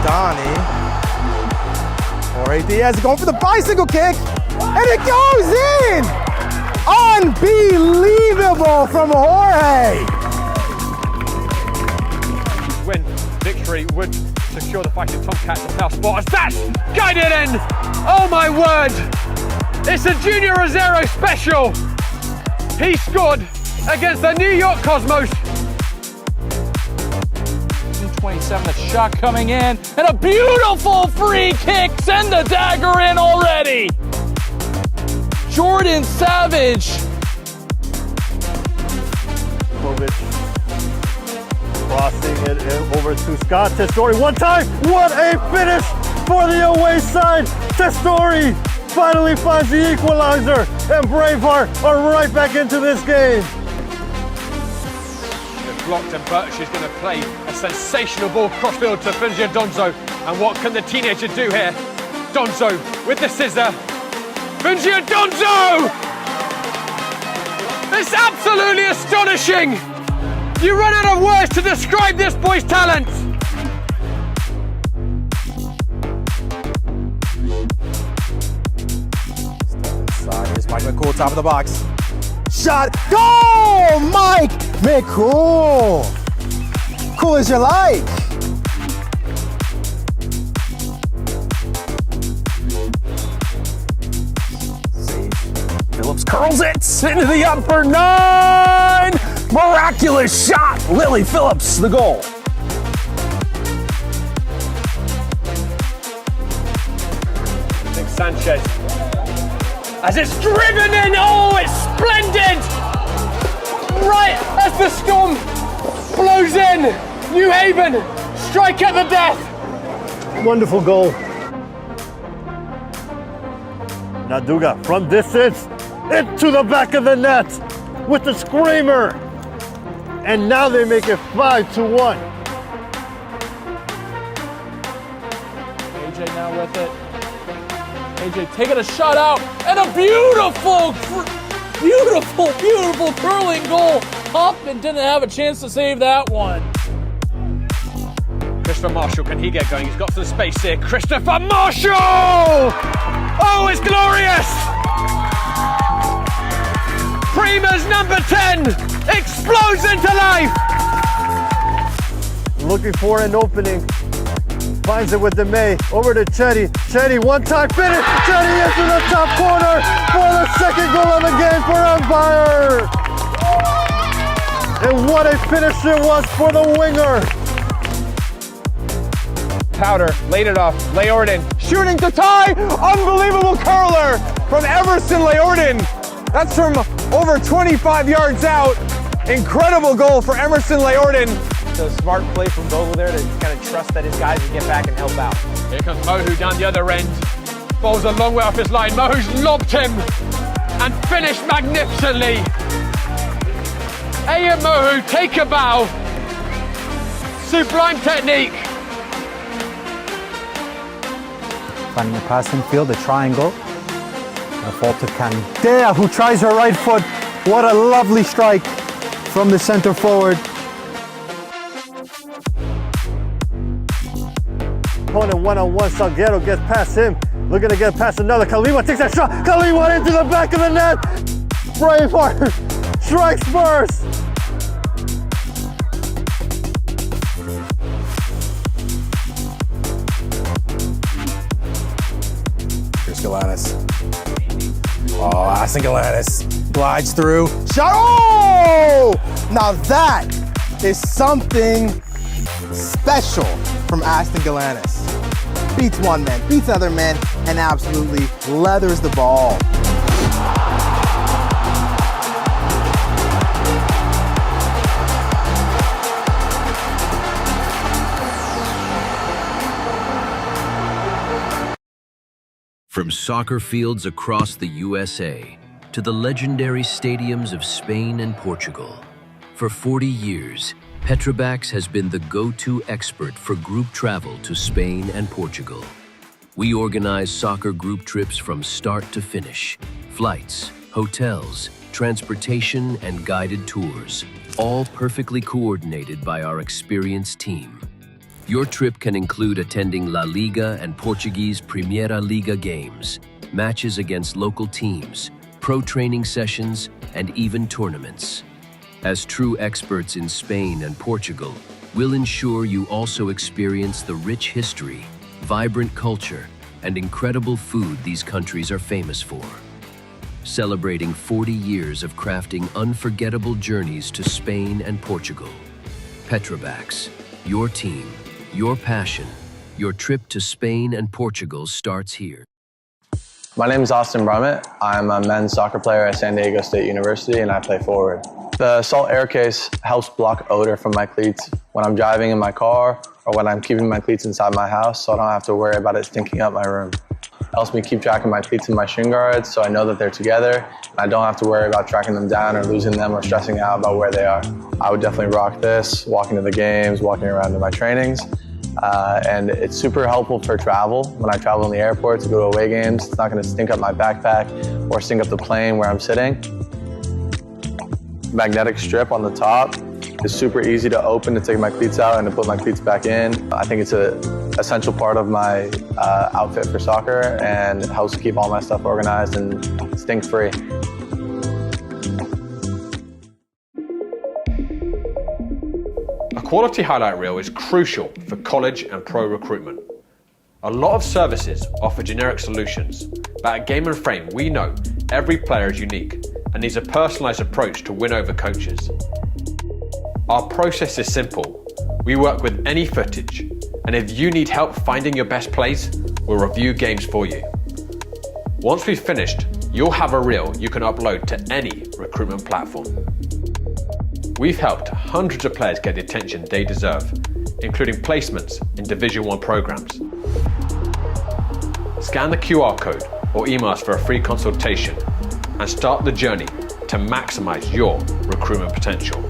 Donnie. Jorge Diaz going for the bicycle kick, and it goes in! Unbelievable from Jorge! When victory would secure the Fighting Tomcats on our spot as that's guided in! Oh my word! It's a Junior Rosero special! He scored against the New York Cosmos. 27, the shot coming in, and a beautiful free kick, send the dagger in already. Jordan Savage. Kovic crossing it over to Scott Testori. One time, what a finish for the away side. Testori finally finds the equalizer, and Braveheart are right back into this game. Blocked, and Birch is going to play a sensational ball crossfield to Fungia Donzo. And what can the teenager do here? Donzo with the scissor. Fungia Donzo! It's absolutely astonishing! You run out of words to describe this boy's talent! Step inside, here's Mike McCool, top of the box. Shot, goal! Mike McCool! Cool as you like. Phillips curls it into the upper 9. Miraculous shot. Lily Phillips, the goal. Sanchez. As it's driven in, oh, it's splendid! Right as the storm blows in, New Haven strike at the death. Wonderful goal. Naduga from distance into the back of the net with the screamer. And now they make it 5-1. AJ now with it. AJ taking a shot out and a beautiful curling goal. Hoffman didn't have a chance to save that one. Christopher Marshall, can he get going? He's got some space here. Christopher Marshall! Oh, it's glorious! Prima's number 10 explodes into life! Looking for an opening. Finds it with the May. Over to Chetty. Chetty, one-time finish. Chetty into the top corner for the second goal of the game for Empire. And what a finish it was for the winger. Powder laid it off. Leorden shooting to tie. Unbelievable curler from Everson Leorden. That's from over 25 yards out. Incredible goal for Emerson Leorden. So smart play from Vogel there to kind of trust that his guys would get back and help out. Here comes Mohu down the other end. Ball's a long way off his line. Mohu's lobbed him and finished magnificently. Aya Mohu, take a bow. Sublime technique. Finding the pass in field, the triangle. A fault to Candea, who tries her right foot. What a lovely strike from the center forward. Opponent one-on-one, Salguero gets past him. Looking to get past another. Kaliwa takes that shot. Kaliwa into the back of the net. Braveheart strikes first. Here's Galanis. Oh, Aston Galanis glides through. Shot! Oh! Now that is something special from Aston Galanis. Beats one man, beats another man, and absolutely leathers the ball. From soccer fields across the USA to the legendary stadiums of Spain and Portugal, for 40 years, Petrobax has been the go-to expert for group travel to Spain and Portugal. We organize soccer group trips from start to finish, flights, hotels, transportation, and guided tours, all perfectly coordinated by our experienced team. Your trip can include attending La Liga and Portuguese Primeira Liga games, matches against local teams, pro training sessions, and even tournaments. As true experts in Spain and Portugal, we'll ensure you also experience the rich history, vibrant culture, and incredible food these countries are famous for. Celebrating 40 years of crafting unforgettable journeys to Spain and Portugal. Petrobax, your team, your passion, your trip to Spain and Portugal starts here. My name is Austin Brummett. I'm a men's soccer player at San Diego State University and I play forward. The Salt Air Case helps block odor from my cleats when I'm driving in my car or when I'm keeping my cleats inside my house so I don't have to worry about it stinking up my room. It helps me keep track of my cleats and my shin guards so I know that they're together and I don't have to worry about tracking them down or losing them or stressing out about where they are. I would definitely rock this, walking to the games, walking around to my trainings. And it's super helpful for travel. When I travel in the airport to go to away games, it's not going to stink up my backpack or stink up the plane where I'm sitting. Magnetic strip on the top is super easy to open to take my cleats out and to put my cleats back in. I think it's an essential part of my outfit for soccer and it helps keep all my stuff organized and stink-free. A quality highlight reel is crucial for college and pro recruitment. A lot of services offer generic solutions, but at Game & Frame we know every player is unique and needs a personalised approach to win over coaches. Our process is simple. We work with any footage, and if you need help finding your best plays, we'll review games for you. Once we've finished, you'll have a reel you can upload to any recruitment platform. We've helped hundreds of players get the attention they deserve, including placements in Division 1 programs. Scan the QR code or email us for a free consultation and start the journey to maximize your recruitment potential.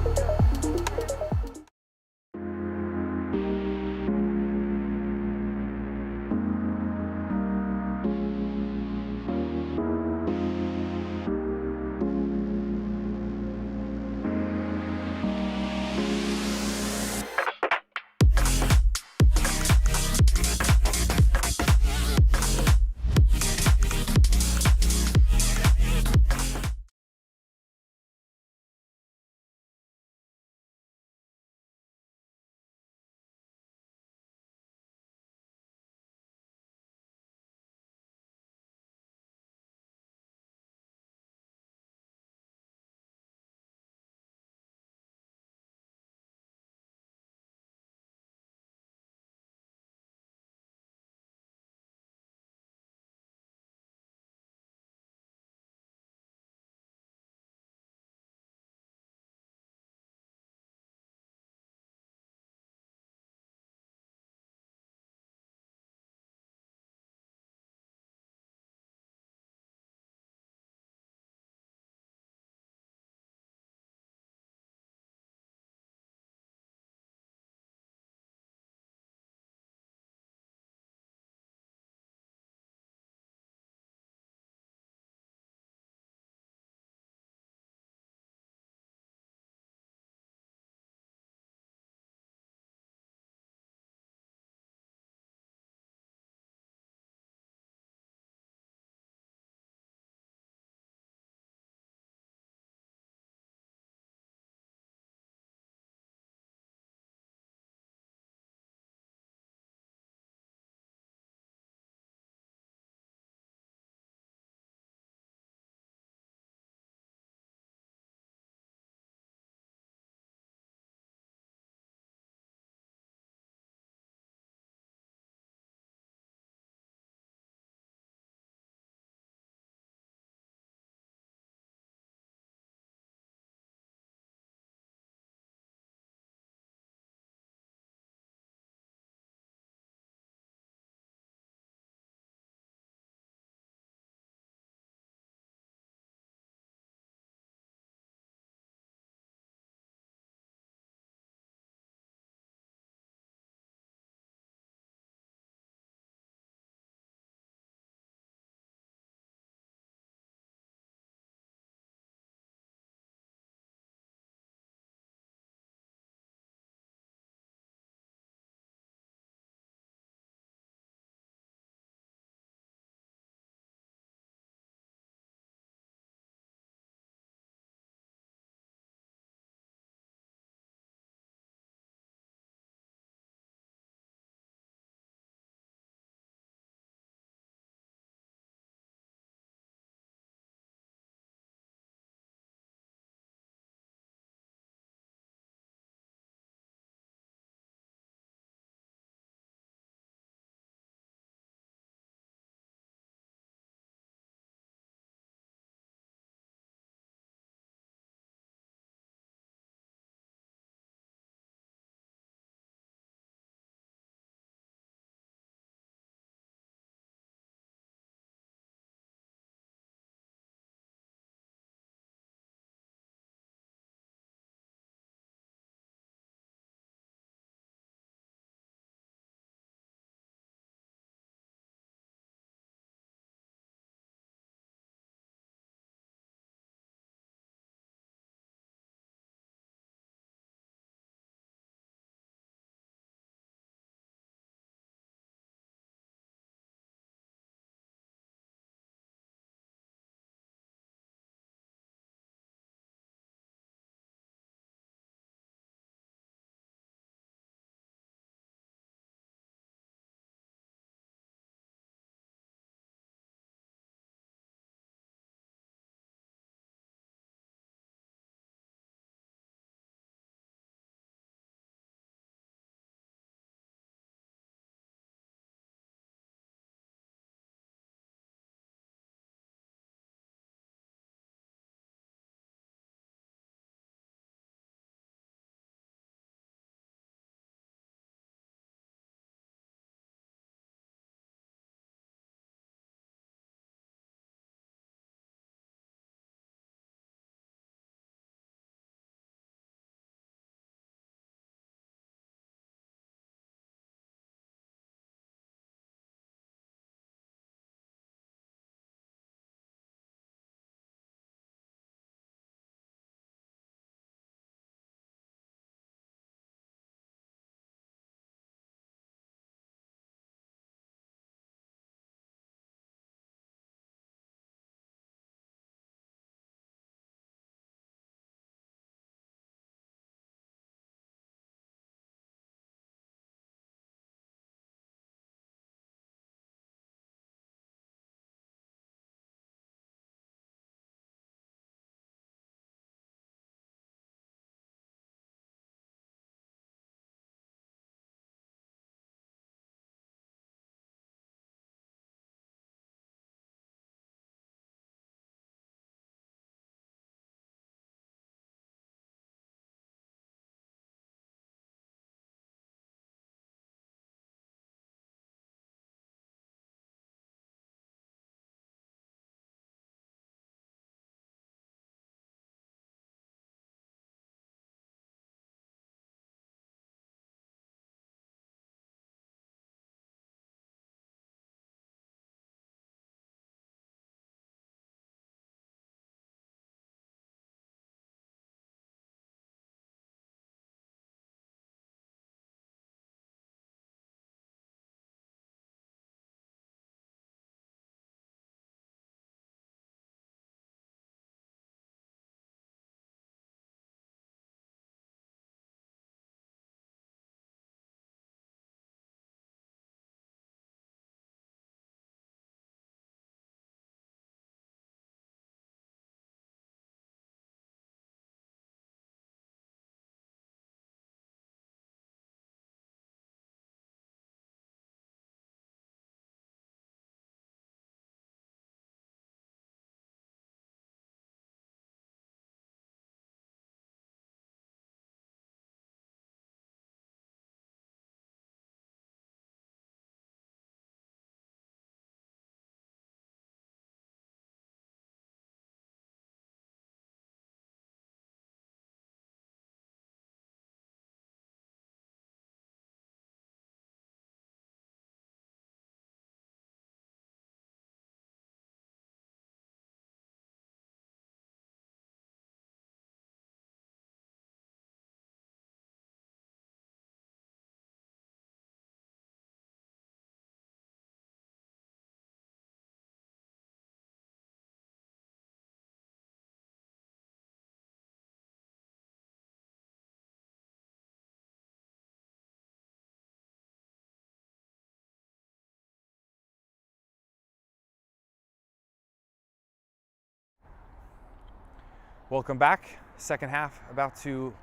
Welcome back. Second half about to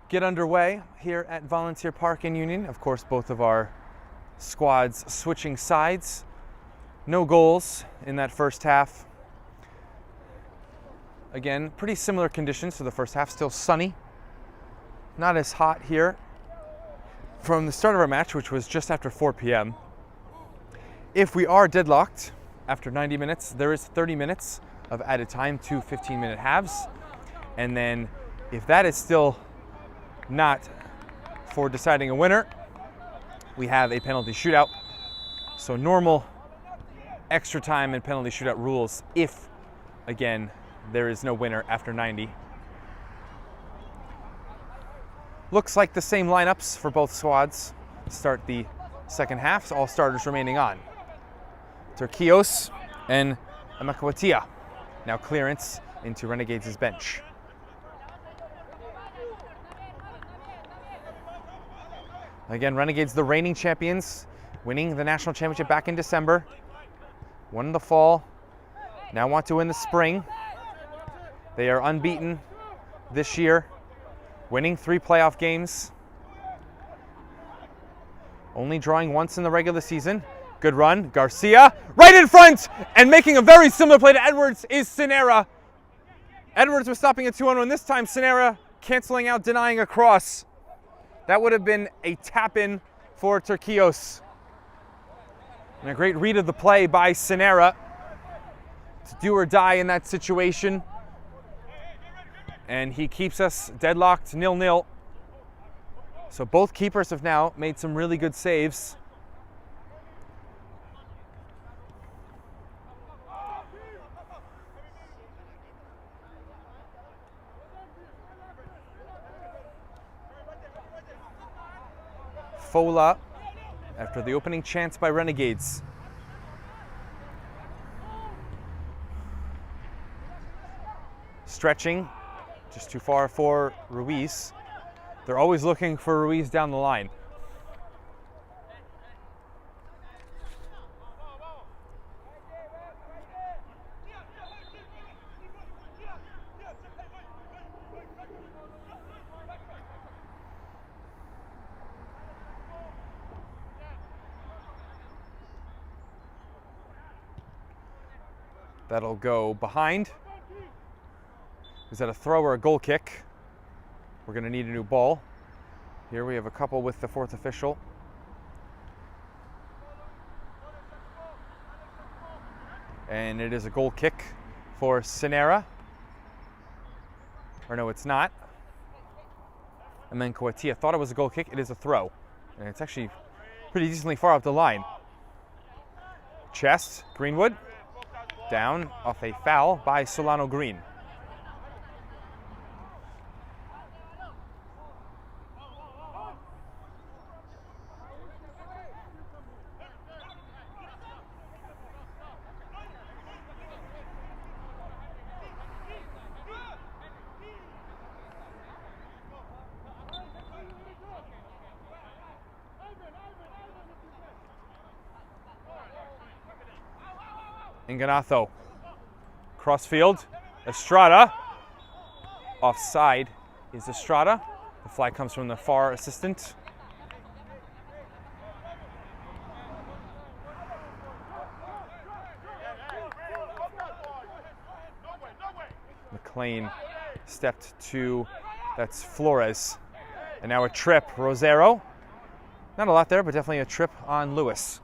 get underway here at Volunteer Park in Union. Of course, both of our squads switching sides. No goals in that first half. Again, pretty similar conditions to the first half. Still sunny. Not as hot here. From the start of our match, which was just after 4 p.m. If we are deadlocked after 90 minutes, there is 30 minutes of added time, 2 15-minute halves. And then if that is still not for deciding a winner, we have a penalty shootout. So normal extra time and penalty shootout rules if, again, there is no winner after 90. Looks like the same lineups for both squads to start the second half, so all starters remaining on. Turkios and Amakwatia. Now clearance into Renegades' bench. Again, Renegades, the reigning champions, winning the national championship back in December. Won in the fall, now want to win the spring. They are unbeaten this year, winning 3 playoff games. Only drawing once in the regular season. Good run, Garcia, right in front, and making a very similar play to Edwards is Sinera. Edwards was stopping at 2-on-1 this time. Sinera canceling out, denying a cross. That would have been a tap-in for Turkios. And a great read of the play by Sinera to do or die in that situation. And he keeps us deadlocked 0-0. So both keepers have now made some really good saves. Fola after the opening chance by Renegades. Stretching, just too far for Ruiz. They're always looking for Ruiz down the line. That'll go behind. Is that a throw or a goal kick? We're going to need a new ball. Here we have a couple with the fourth official. And it is a goal kick for Sinera. Or no, it's not. And then Coatia thought it was a goal kick. It is a throw. And it's actually pretty decently far up the line. Chest, Greenwood. Down off a foul by Solano Green. Inganato, crossfield, Estrada, offside is Estrada. The flag comes from the far assistant. McLean stepped to, that's Flores. And now a trip, Rosero. Not a lot there, but definitely a trip on Lewis.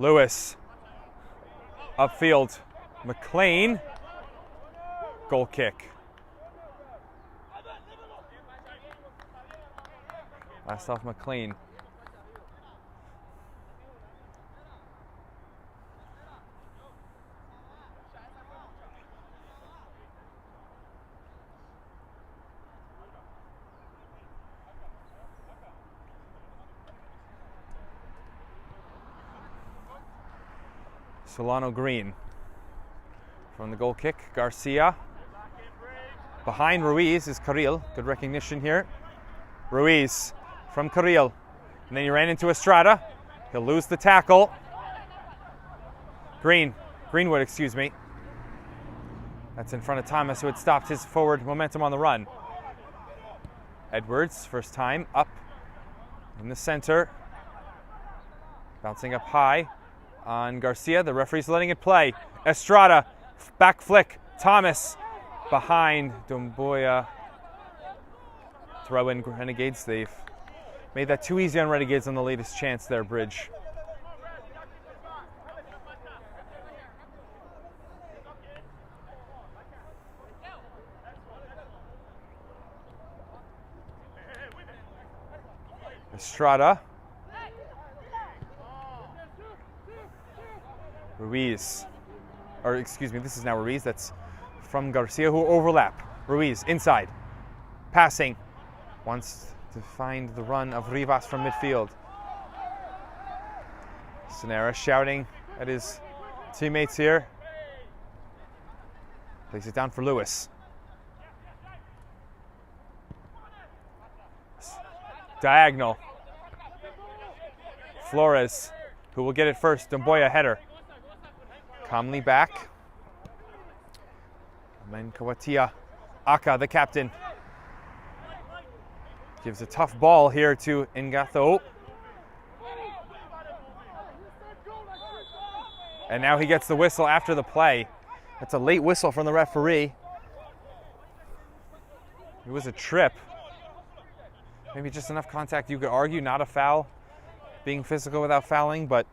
Lewis, upfield, McLean, goal kick. Last off McLean. Solano Green from the goal kick. Garcia. Behind Ruiz is Carril. Good recognition here. Ruiz from Carril. And then he ran into Estrada. He'll lose the tackle. Greenwood, excuse me. That's in front of Thomas, who had stopped his forward momentum on the run. Edwards, first time, up in the center. Bouncing up high on Garcia. The referee's letting it play. Estrada, back flick. Thomas behind Domboya. Throw in Renegades. They've made that too easy on Renegades on the latest chance there, Bridge. Estrada. Ruiz. Or excuse me, this is now Ruiz. That's from Garcia, who overlap. Ruiz inside. Passing. Wants to find the run of Rivas from midfield. Sonera shouting at his teammates here. Plays it down for Lewis. Diagonal. Flores, who will get it first. Domboya header. Calmly back. Menkawatia. Aka, the captain. Gives a tough ball here to Ngatho. And now he gets the whistle after the play. That's a late whistle from the referee. It was a trip. Maybe just enough contact, you could argue, not a foul. Being physical without fouling, but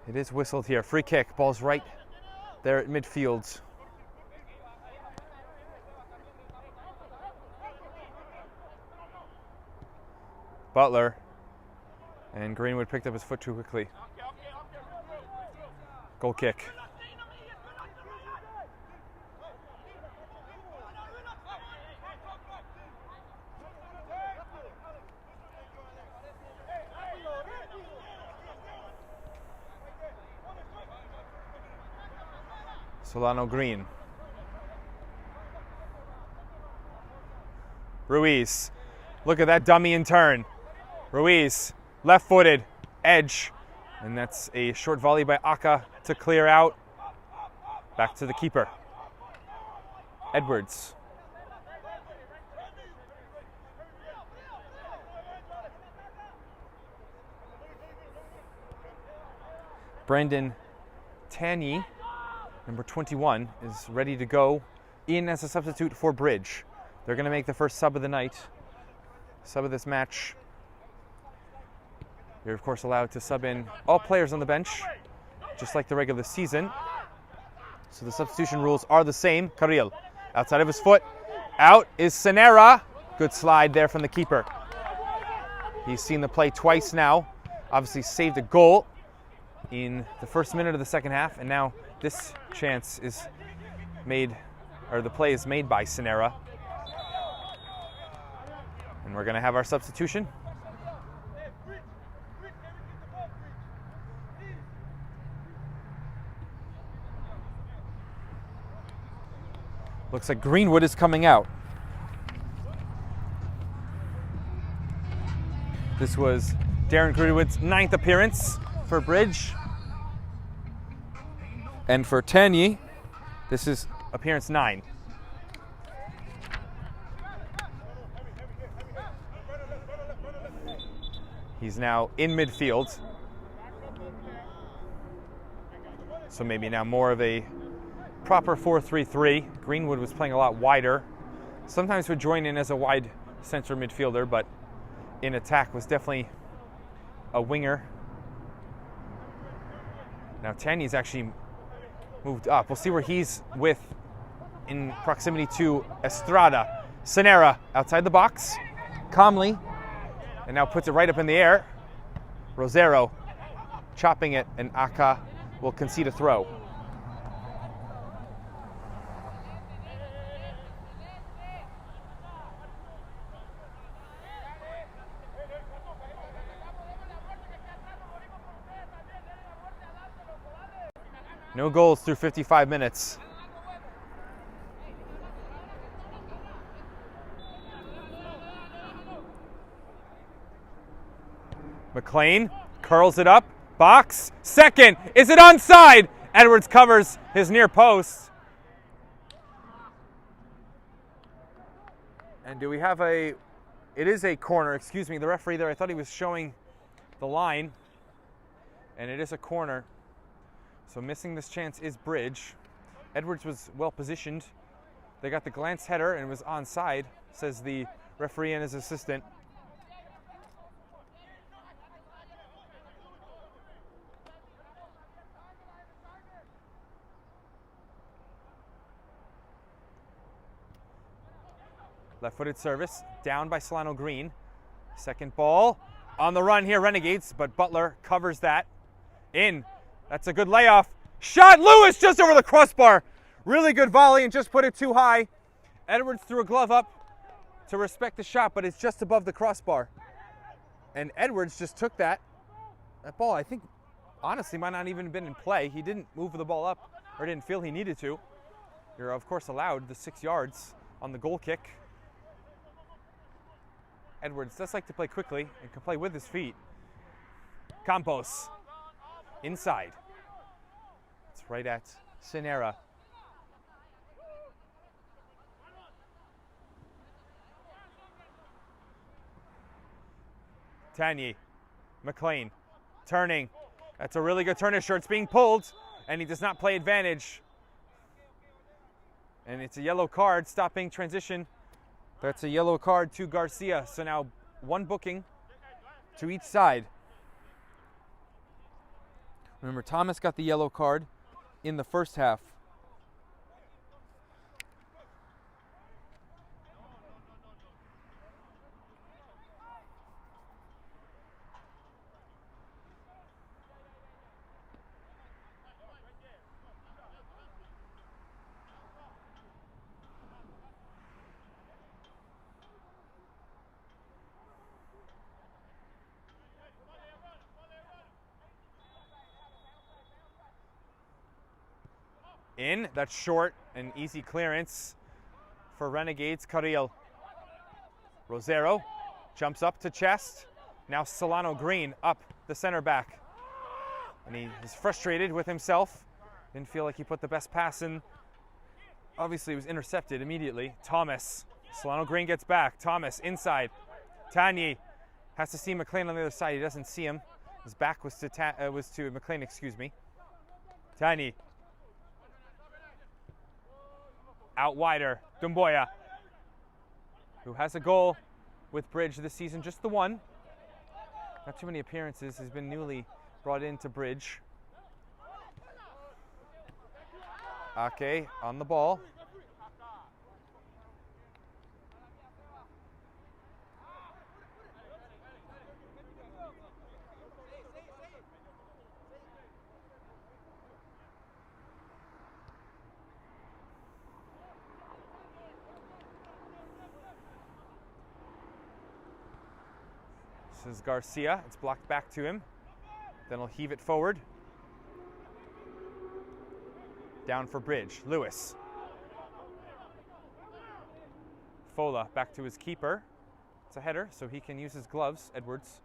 it is whistled here. Free kick, ball's right there at midfield. Butler, and Greenwood picked up his foot too quickly. Goal kick. Solano Green. Ruiz. Look at that dummy and turn. Ruiz, left-footed, edge. And that's a short volley by Aka to clear out. Back to the keeper. Edwards. Brendan Tanyi, number 21, is ready to go in as a substitute for Bridge. They're going to make the first sub of the night, sub of this match. You're, of course, allowed to sub in all players on the bench, just like the regular season. So the substitution rules are the same. Carril, outside of his foot. Out is Sonera. Good slide there from the keeper. He's seen the play twice now. Obviously saved a goal in the first minute of the second half, and now this chance is made, or the play is made by Sonera. And we're going to have our substitution. Looks like Greenwood is coming out. This was Darren Greenwood's 9th appearance for Bridge. And for Tanyi, this is appearance 9. He's now in midfield. So maybe now more of a proper 4-3-3. Greenwood was playing a lot wider. Sometimes would join in as a wide center midfielder, but in attack was definitely a winger. Now Tanyi's actually moved up. We'll see where he's with in proximity to Estrada. Sonera outside the box, calmly, and now puts it right up in the air. Rosero chopping it, and Aka will concede a throw. No goals through 55 minutes. McLean curls it up. Box. Second. Is it onside? Edwards covers his near post. And do we have a... It is a corner. Excuse me, the referee there, I thought he was showing the line. And it is a corner. So missing this chance is Bridge. Edwards was well positioned. They got the glance header and it was onside, says the referee and his assistant. Left-footed service, down by Solano Green. Second ball, on the run here, Renegades, but Butler covers that. In, that's a good layoff. Shot, Lewis just over the crossbar. Really good volley and just put it too high. Edwards threw a glove up to respect the shot, but it's just above the crossbar. And Edwards just took that ball, I think, honestly, might not even have been in play. He didn't move the ball up or didn't feel he needed to. You're, of course, allowed the 6 yards on the goal kick. Edwards does like to play quickly and can play with his feet. Campos, inside. It's right at Sinera. Tanya, McLean, turning. That's a really good turn. His shirt's being pulled, and he does not play advantage. And it's a yellow card, stopping transition. That's a yellow card to Garcia. So now one booking to each side. Remember, Thomas got the yellow card in the first half. In, that's short, and easy clearance for Renegades. Carril. Rosero jumps up to chest. Now Solano Green up the center back. And he is frustrated with himself. Didn't feel like he put the best pass in. Obviously, it was intercepted immediately. Thomas. Solano Green gets back. Thomas inside. Tanya has to see McLean on the other side. He doesn't see him. His back was to McLean, excuse me. Tanya. Out wider, Dumboya, who has a goal with Bridge this season, just the one. Not too many appearances, has been newly brought into Bridge. Ake on the ball. This is Garcia. It's blocked back to him. Then he'll heave it forward. Down for Bridge. Lewis. Fola back to his keeper. It's a header, so he can use his gloves. Edwards.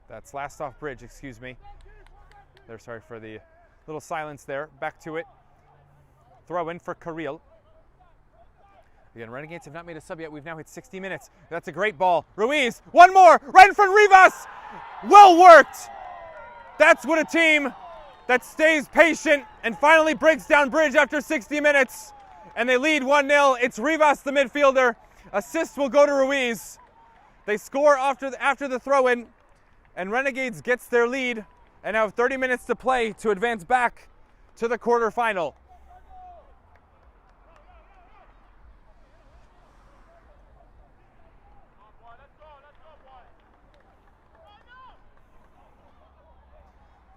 That's last off Bridge, excuse me. They're sorry for the little silence there. Back to it. Throw in for Carril. Again, Renegades have not made a sub yet. We've now hit 60 minutes. That's a great ball. Ruiz, one more, right in front of Rivas. Well worked. That's what a team that stays patient and finally breaks down Bridge after 60 minutes. And they lead 1-0. It's Rivas, the midfielder. Assist will go to Ruiz. They score after the throw-in. And Renegades gets their lead and have 30 minutes to play to advance back to the quarterfinal.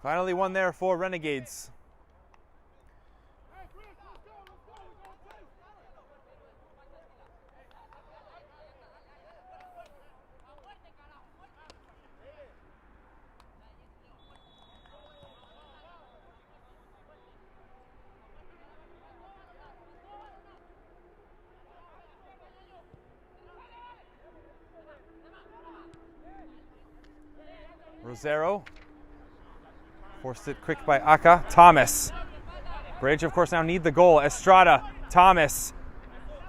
Finally won there for Renegades. Rosero forced it quick by Aka. Thomas. Bridge, of course, now need the goal. Estrada. Thomas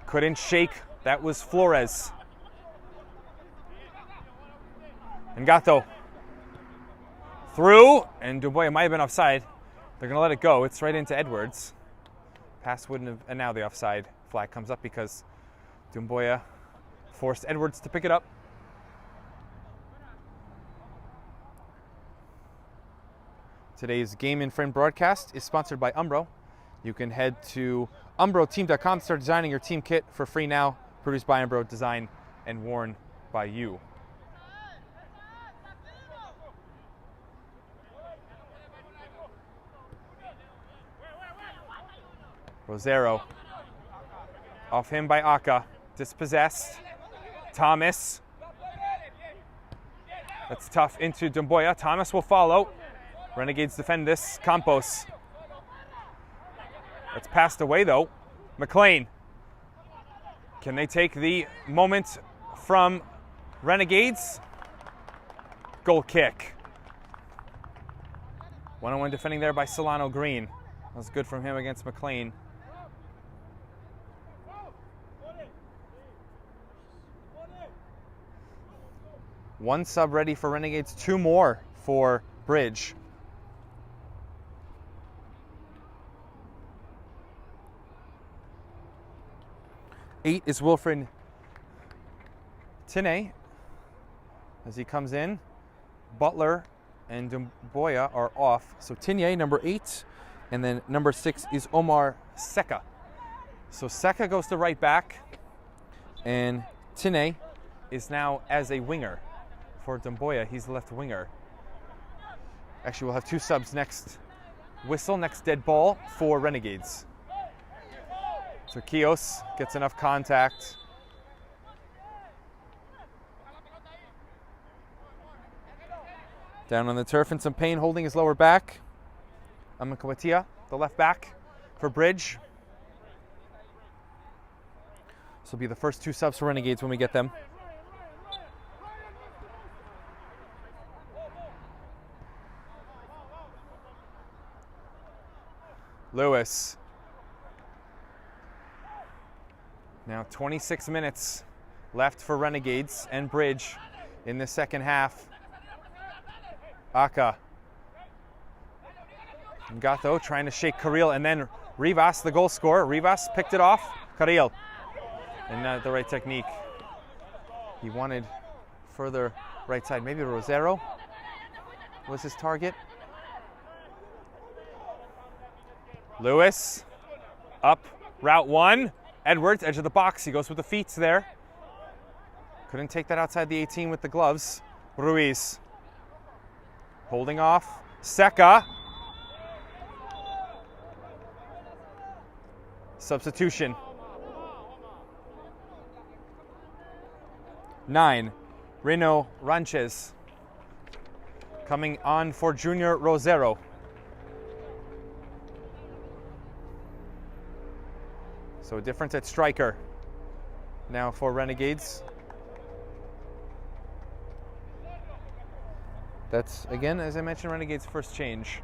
couldn't shake. That was Flores. Ngato. Through. And Dumboya might have been offside. They're going to let it go. It's right into Edwards. Pass wouldn't have. And now the offside flag comes up because Dumboya forced Edwards to pick it up. Today's Game in Frame broadcast is sponsored by Umbro. You can head to umbroteam.com to start designing your team kit for free now. Produced by Umbro, designed and worn by you. Rosero. Off him by Aka. Dispossessed. Thomas. That's tough into Dumboya. Thomas will follow. Renegades defend this. Campos. That's passed away though. McLean. Can they take the moment from Renegades? Goal kick. 1-on-1 defending there by Solano Green. That was good from him against McLean. One sub ready for Renegades, 2 more for Bridge. Eight is Wilfred Tine as he comes in. Butler and Dumboya are off. So Tine, number 8, and then number 6 is Omar Seka. So Seka goes to right back, and Tine is now as a winger for Dumboya. He's the left winger. Actually, we'll have 2 subs next whistle, next dead ball for Renegades. So Kios gets enough contact. Down on the turf in some pain, holding his lower back. Amakawatia, the left back for Bridge. This will be the first 2 subs for Renegades when we get them. Lewis. Now 26 minutes left for Renegades and Bridge in the second half. Aka. Ngato trying to shake Karil, and then Rivas, the goal scorer. Rivas picked it off. Karil. And not the right technique. He wanted further right side. Maybe Rosero was his target. Lewis. Up. Route 1. Edwards, edge of the box. He goes with the feet there. Couldn't take that outside the 18 with the gloves. Ruiz. Holding off. Seka. Substitution. 9. Reno Ranches. Coming on for Junior Rosero. So a difference at striker now for Renegades. That's, again, as I mentioned, Renegades' first change.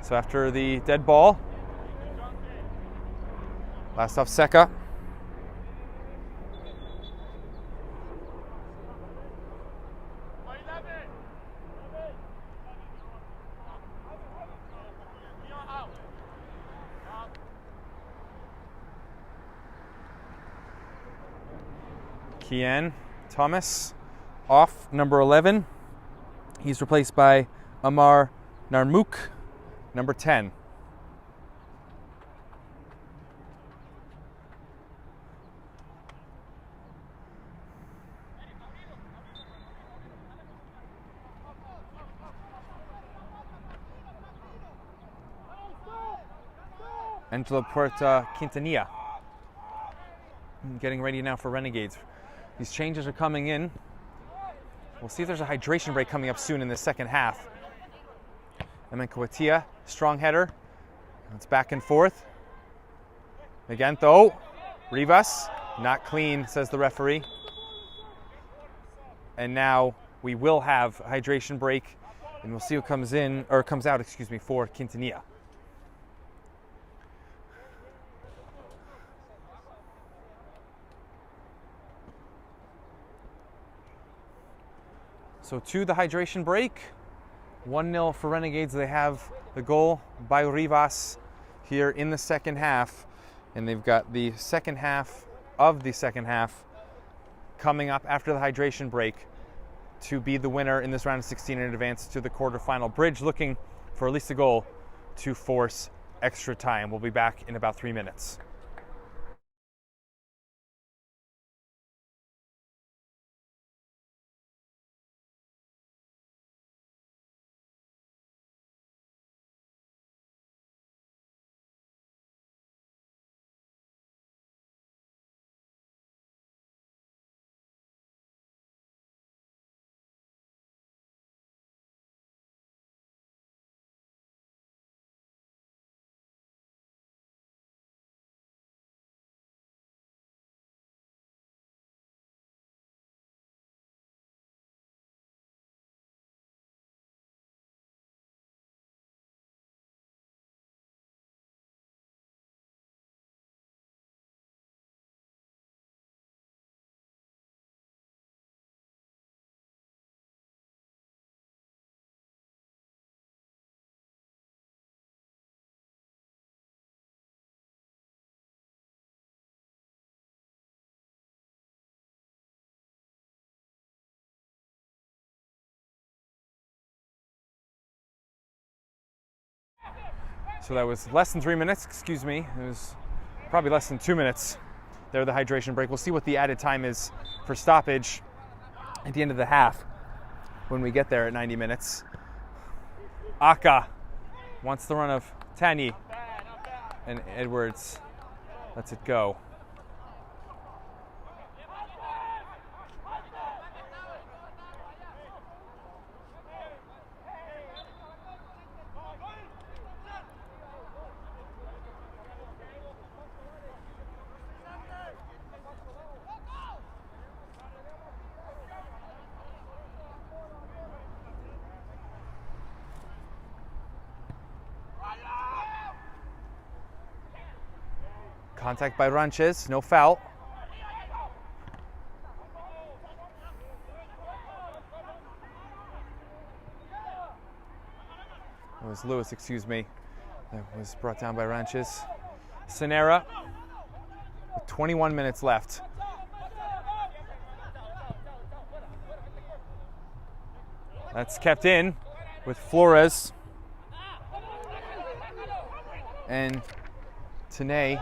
So after the dead ball, last off Seka. Kian, Thomas, off, number 11. He's replaced by Amar Narmouk, number 10. Angelo Puerta Quintanilla getting ready now for Renegades. These changes are coming in. We'll see if there's a hydration break coming up soon in the second half. Emenkoatia, strong header. It's back and forth. Again, though, Rivas, not clean, says the referee. And now we will have a hydration break, and we'll see who comes in, or comes out, excuse me, for Quintanilla. So to the hydration break, 1-0 for Renegades. They have the goal by Rivas here in the second half, and they've got the second half of the second half coming up after the hydration break to be the winner in this round of 16 and advance to the quarterfinal. Bridge looking for at least a goal to force extra time. We'll be back in about 3 minutes. So that was less than 3 minutes, excuse me. It was probably less than 2 minutes there, the hydration break. We'll see what the added time is for stoppage at the end of the half when we get there at 90 minutes. Aka wants the run of Tani, and Edwards lets it go. Contact by Ranches, no foul. It was Lewis, excuse me. That was brought down by Ranches. Senera with 21 minutes left. That's kept in with Flores and Tine,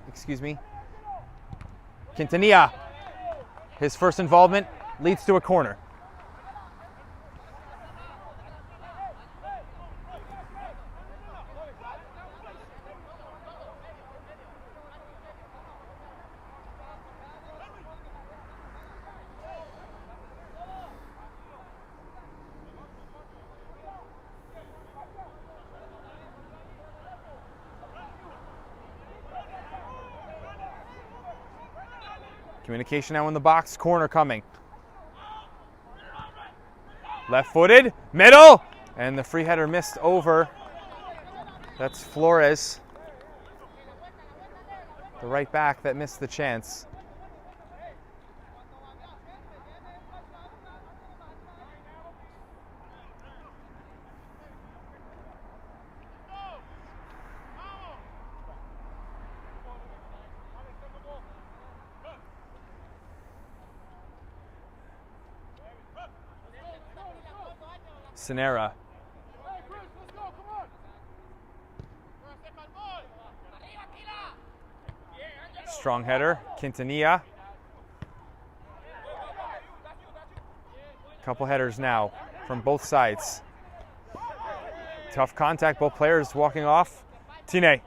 excuse me. Quintanilla, his first involvement leads to a corner. Communication now in the box, corner coming. Left-footed, middle, and the free header missed over. That's Flores, the right back that missed the chance. Sinera. Strong header, Quintanilla. Couple headers now from both sides. Tough contact, both players walking off. Tine.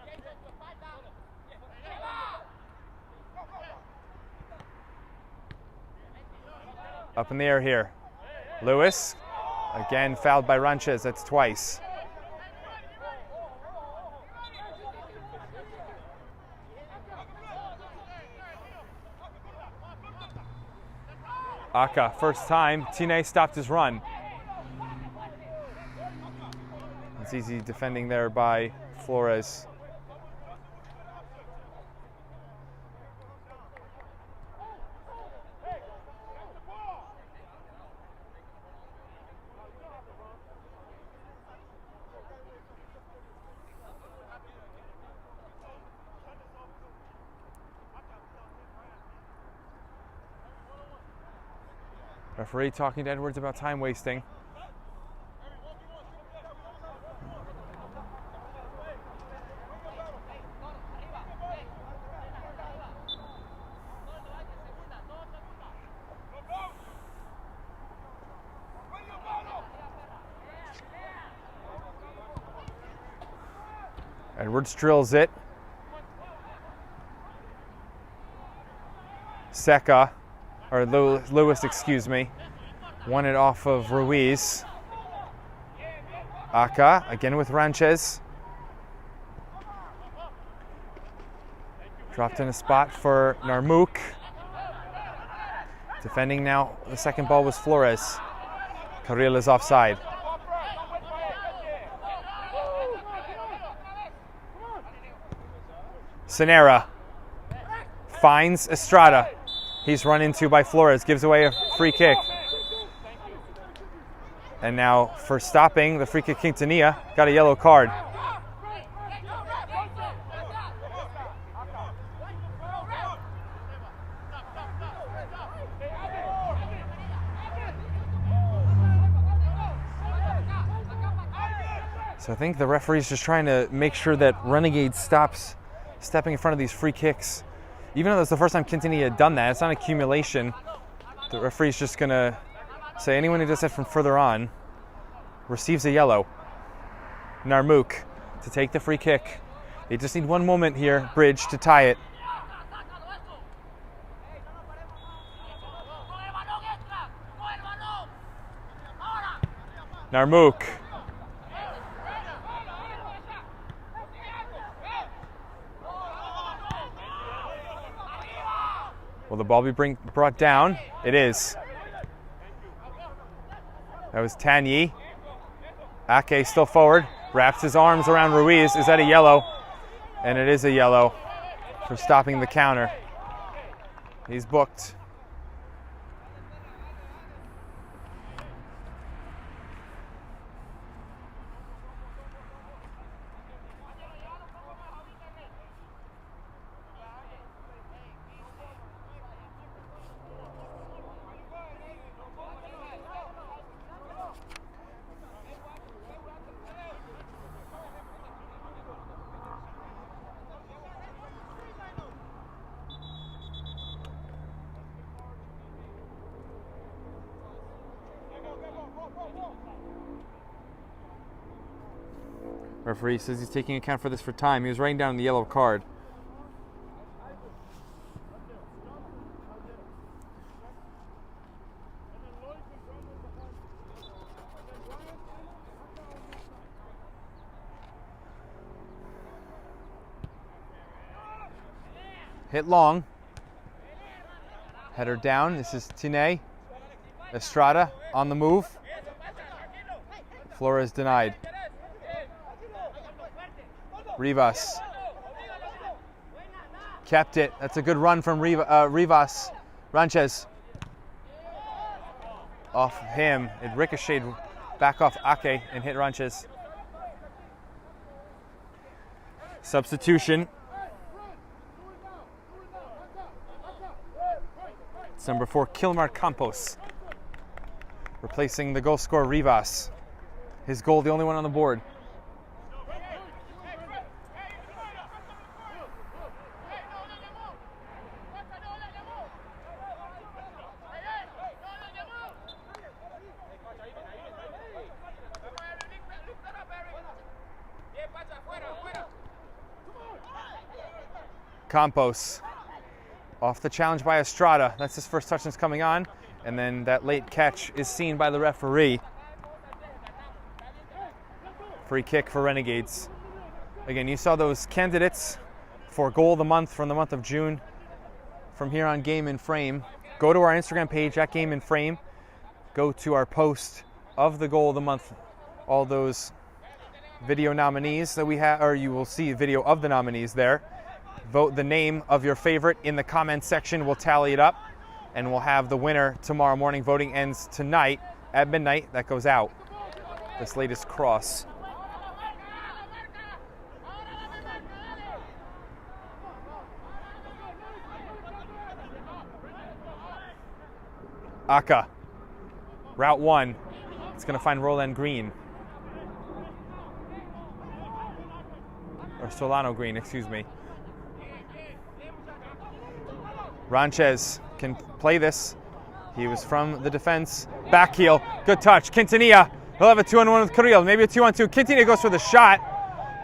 Up in the air here. Lewis, again fouled by Ranches, that's twice. Aka, first time, Tine stopped his run. It's easy defending there by Flores. Referee talking to Edwards about time wasting. Edwards drills it. Seca, or Lewis, excuse me, won it off of Ruiz. Aka, again with Ranches. Dropped in a spot for Narmuk. Defending now, the second ball was Flores. Carril is offside. Sinera finds Estrada. He's run into by Flores, gives away a free kick. And now for stopping the free kick, Quintanilla got a yellow card. So I think the referee's just trying to make sure that Renegades stops stepping in front of these free kicks. Even though that's the first time Quintanilla had done that, it's not accumulation. The referee's just gonna say anyone who does that from further on receives a yellow. Narmuk to take the free kick. They just need one moment here, Bridge, to tie it. Narmuk. Will the ball be brought down? It is. That was Tanyi. Ake still forward. Wraps his arms around Ruiz. Is that a yellow? And it is a yellow for stopping the counter. He's booked. Referee says he's taking account for this for time. He was writing down the yellow card. Hit long. Header down. This is Tine. Estrada on the move. Flores denied. Rivas kept it. That's a good run from Rivas. Ranches off him. It ricocheted back off Ake and hit Ranches. Substitution. It's number 4, Kilmar Campos, replacing the goal scorer Rivas. His goal, the only one on the board. Campos off the challenge by Estrada. That's his first touch since coming on. And then that late catch is seen by the referee. Free kick for Renegades. Again, you saw those candidates for goal of the month from the month of June from here on Game in Frame. Go to our Instagram page at Game in Frame. Go to our post of the goal of the month. All those video nominees that we have, or you will see a video of the nominees there. Vote the name of your favorite in the comments section. We'll tally it up and we'll have the winner tomorrow morning. Voting ends tonight at midnight. That goes out. This latest cross. Aka, route 1. It's going to find Roland Green. Or Solano Green, excuse me. Ranchez can play this. He was from the defense. Back heel, good touch. Quintanilla, he'll have a 2-on-1 with Carrillo, maybe a 2-on-2. Quintanilla goes for the shot,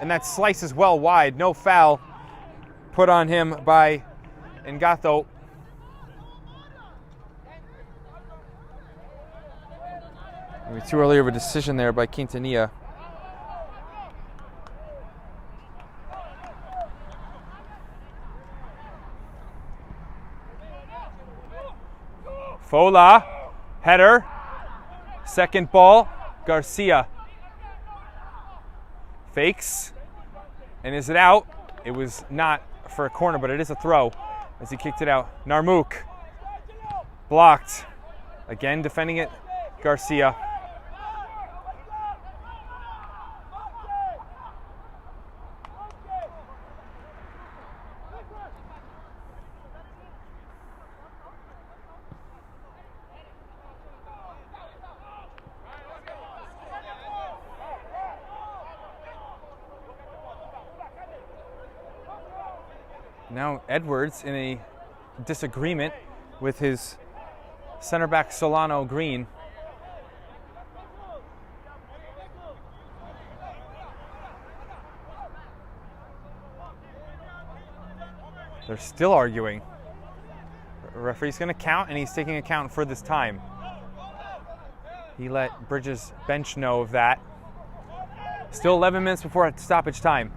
and that slices well wide. No foul put on him by Engato. Maybe too early of a decision there by Quintanilla. Fola, header, second ball, Garcia. Fakes, and is it out? It was not for a corner, but it is a throw as he kicked it out. Narmouk, blocked. Again, defending it, Garcia. Now Edwards in a disagreement with his center back Solano Green. They're still arguing. The referee's going to count, and he's taking account for this time. He let Bridges' bench know of that. Still 11 minutes before stoppage time.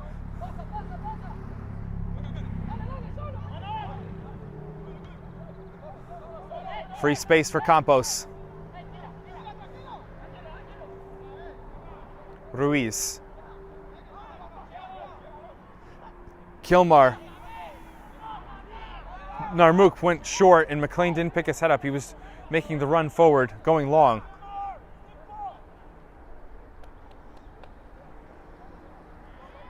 Free space for Campos. Ruiz. Kilmar. Narmouk went short and McLean didn't pick his head up. He was making the run forward, going long.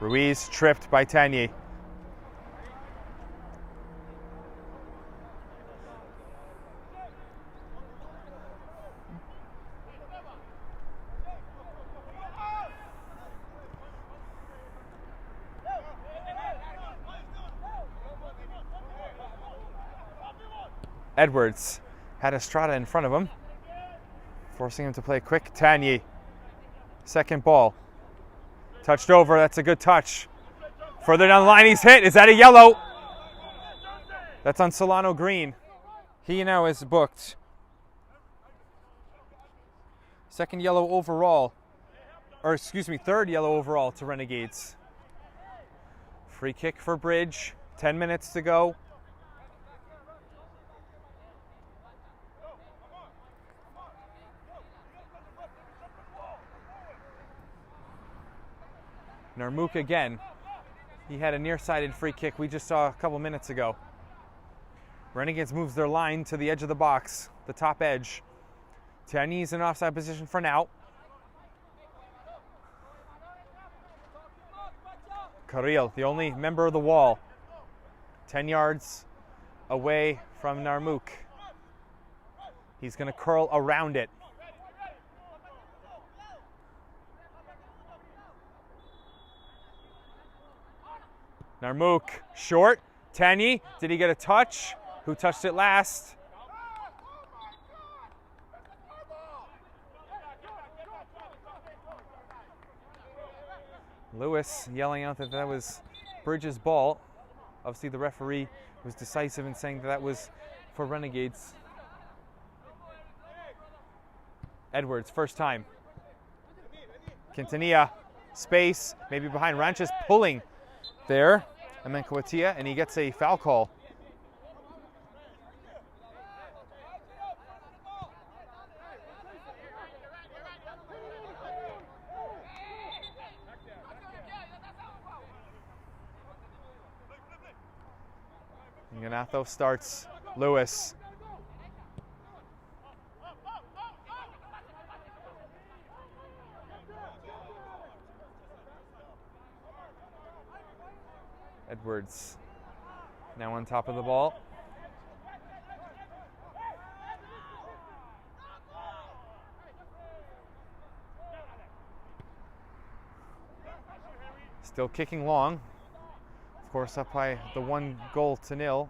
Ruiz tripped by Tanier. Edwards had Estrada in front of him, forcing him to play quick. Tanier, second ball. Touched over, that's a good touch. Further down the line, he's hit. Is that a yellow? That's on Solano Green. He now is booked. Second yellow overall, or excuse me, third yellow overall to Renegades. Free kick for Bridge, 10 minutes to go. Narmouk again. He had a nearsighted free kick we just saw a couple minutes ago. Renegades moves their line to the edge of the box, the top edge. Tanier's in offside position for now. Carrillo, the only member of the wall. 10 yards away from Narmouk. He's going to curl around it. Narmouk, short. Tanyi, did he get a touch? Who touched it last? Lewis yelling out that that was Bridges' ball. Obviously the referee was decisive in saying that that was for Renegades. Edwards, first time. Quintanilla, space, maybe behind Ranches, pulling there. Amenkwatia, and he gets a foul call. Ganathos starts. Lewis. Edwards now on top of the ball. Still kicking long. Of course, up by the 1-0.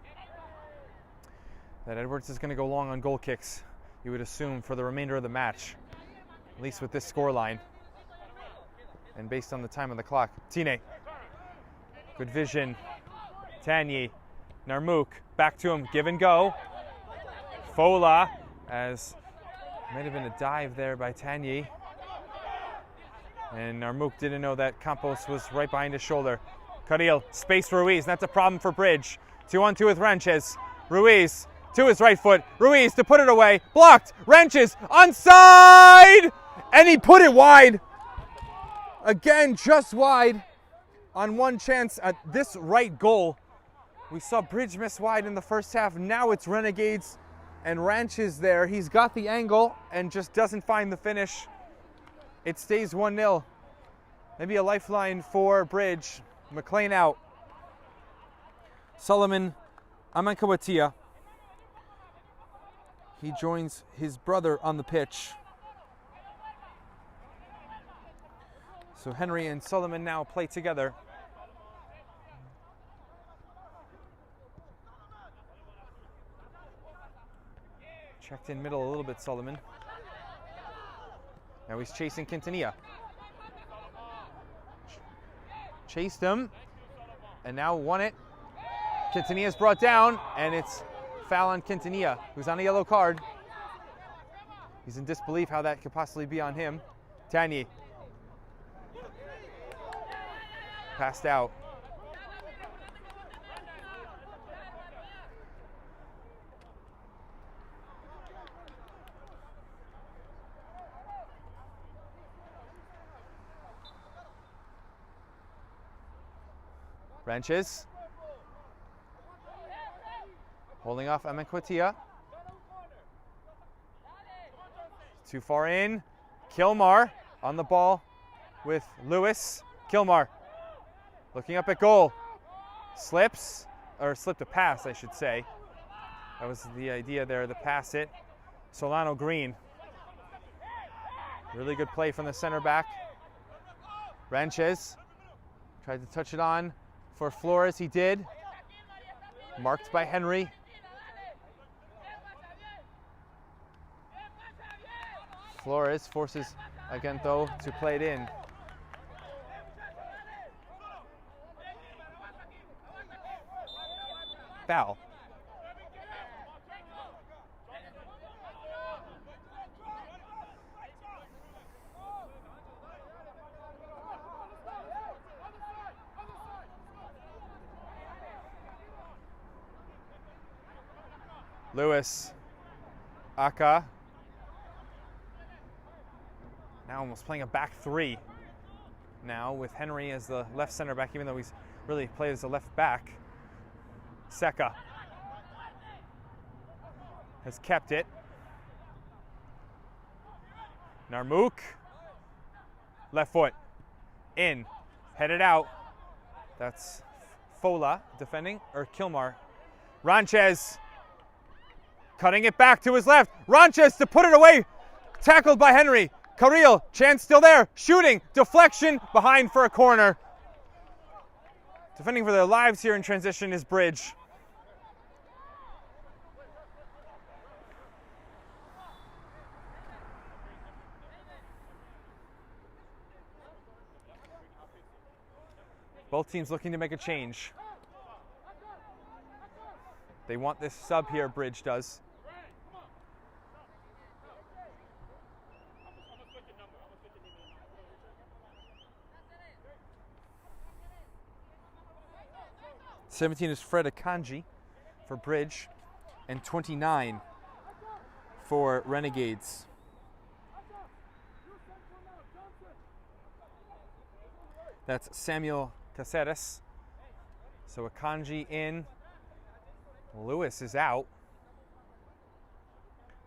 That Edwards is going to go long on goal kicks, you would assume, for the remainder of the match, at least with this scoreline. And based on the time on the clock. Tine. Good vision. Tanyi. Narmouk. Back to him. Give and go. Fola. As might have been a dive there by Tanyi. And Narmouk didn't know that Campos was right behind his shoulder. Carril. Space for Ruiz. That's a problem for Bridge. 2-on-2 with Ranches. Ruiz to his right foot. Ruiz to put it away. Blocked. Ranches. Onside! And he put it wide. Again, just wide. On one chance at this right goal. We saw Bridge miss wide in the first half. Now it's Renegades and Ranches there. He's got the angle and just doesn't find the finish. It stays 1-0. Maybe a lifeline for Bridge. McLean out. Solomon Amankawatia. He joins his brother on the pitch. So Henry and Solomon now play together. Checked in middle a little bit, Solomon. Now he's chasing Quintanilla. Chased him, and now won it. Quintanilla's brought down, and it's foul on Quintanilla, who's on a yellow card. He's in disbelief how that could possibly be on him. Tanyi. Passed out. Ranches. Holding off Amenkwatia. Too far in. Kilmar on the ball with Lewis. Kilmar looking up at goal. Slipped a pass, I should say. That was the idea there, to pass it. Solano Green. Really good play from the center back. Ranches tried to touch it on for Flores, he did. Marked by Henry. Flores forces again, though, to play it in. Foul. Lewis, Aka, now almost playing a back three now with Henry as the left center back, even though he's really played as a left back. Seka has kept it. Narmouk, left foot, in, headed out. That's Fola defending, or Kilmar. Ranches. Cutting it back to his left. Ranches to put it away. Tackled by Henry. Carril, chance still there. Shooting. Deflection behind for a corner. Defending for their lives here in transition is Bridge. Both teams looking to make a change. They want this sub here, Bridge does. (17) is Fred Akanji for Bridge, and 29 for Renegades. That's Samuel Caceres. So Akanji in. Lewis is out.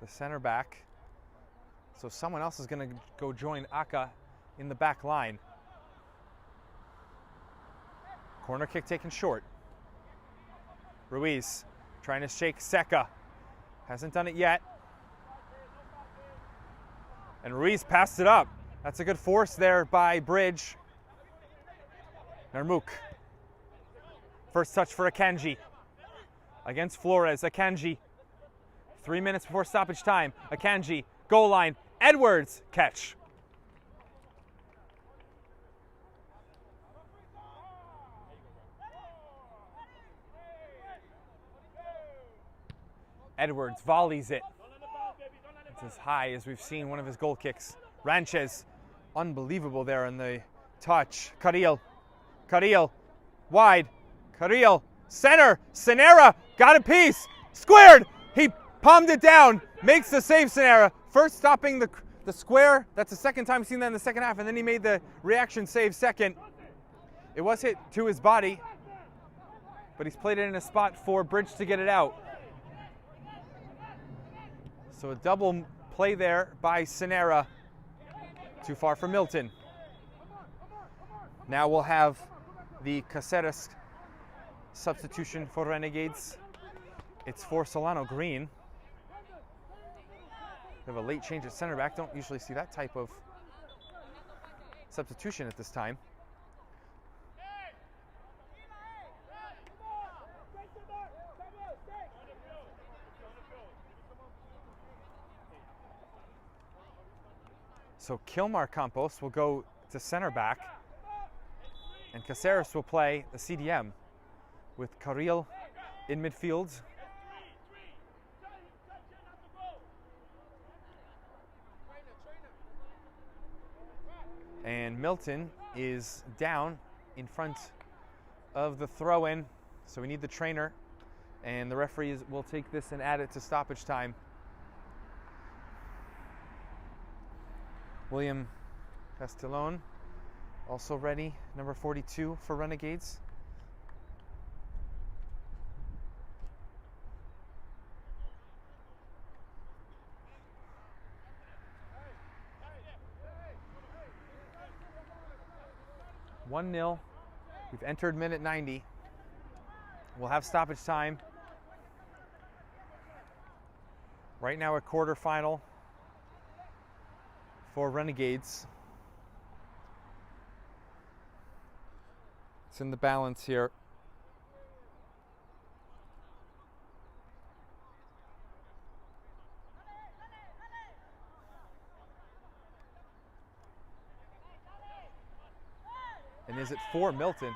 The center back. So someone else is going to go join Aka in the back line. Corner kick taken short. Ruiz trying to shake Seca. Hasn't done it yet. And Ruiz passed it up. That's a good force there by Bridge. Narmouk. First touch for Akanji. Against Flores. Akanji. 3 minutes before stoppage time. Akanji. Goal line. Edwards. Catch. Edwards volleys it. It's as high as we've seen one of his goal kicks. Ranches. Unbelievable there on the touch. Carril. Carril. Wide. Carril. Center. Senera. Got a piece. Squared. He palmed it down. Makes the save, Senera. First stopping the square. That's the second time we've seen that in the second half. And then he made the reaction save second. It was hit to his body. But he's played it in a spot for Bridge to get it out. So a double play there by Senera. Too far for Milton. Now we'll have the Caceres substitution for Renegades. It's for Solano Green. We have a late change at center back. Don't usually see that type of substitution at this time. So Kilmar Campos will go to center back, and Caceres will play the CDM with Carril in midfield. And Milton is down in front of the throw-in, so we need the trainer, and the referees will take this and add it to stoppage time. William Castellone also ready, number 42 for Renegades. (1-0). We've entered minute 90. We'll have stoppage time. Right now a quarterfinal for Renegades. It's in the balance here. And is it for Milton?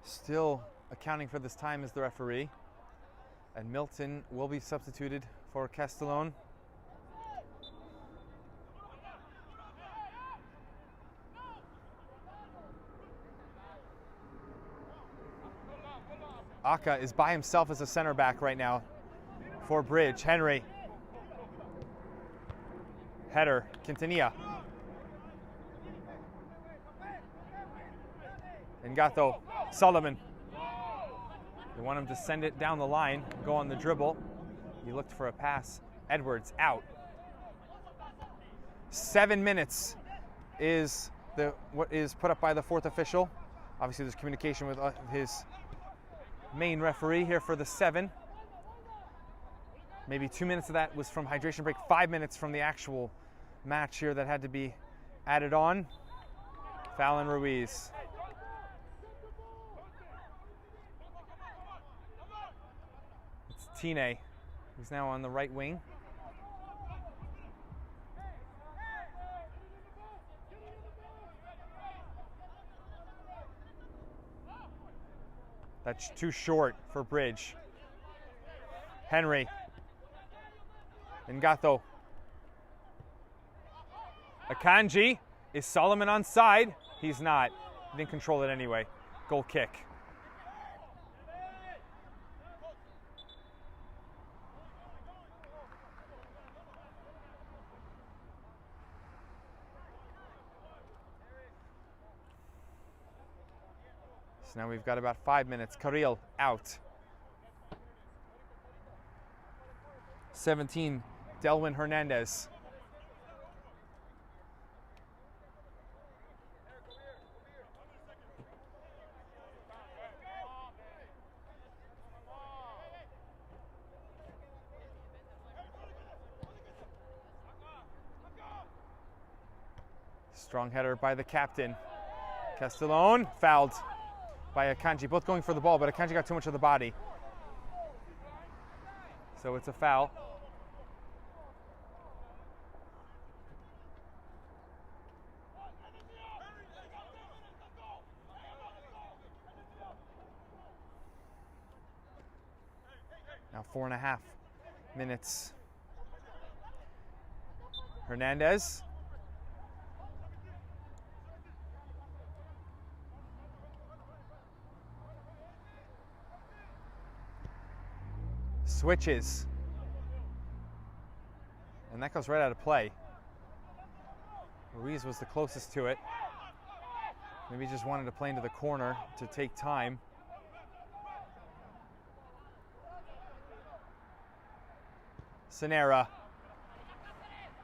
Still accounting for this time as the referee. And Milton will be substituted for Castellone. Aka is by himself as a center back right now for Bridge. Henry. Header. Quintanilla. Engato. Solomon. They want him to send it down the line, go on the dribble. He looked for a pass. Edwards out. 7 minutes is what is put up by the fourth official. Obviously, there's communication with his main referee here for the 7. Maybe 2 minutes of that was from hydration break, 5 minutes from the actual match here that had to be added on. Foul on Ruiz. It's Tine, who's now on the right wing. That's too short for Bridge. Henry. Ngato. Akanji. Is Solomon onside? He's not. He didn't control it anyway. Goal kick. So now we've got about 5 minutes. Carril out. 17, Delwin Hernandez. Strong header by the captain. Castellone fouled by Akanji. Both going for the ball, but Akanji got too much of the body. So it's a foul. Now 4.5 minutes. Hernandez. Switches. And that goes right out of play. Ruiz was the closest to it. Maybe he just wanted to play into the corner to take time. Sanera.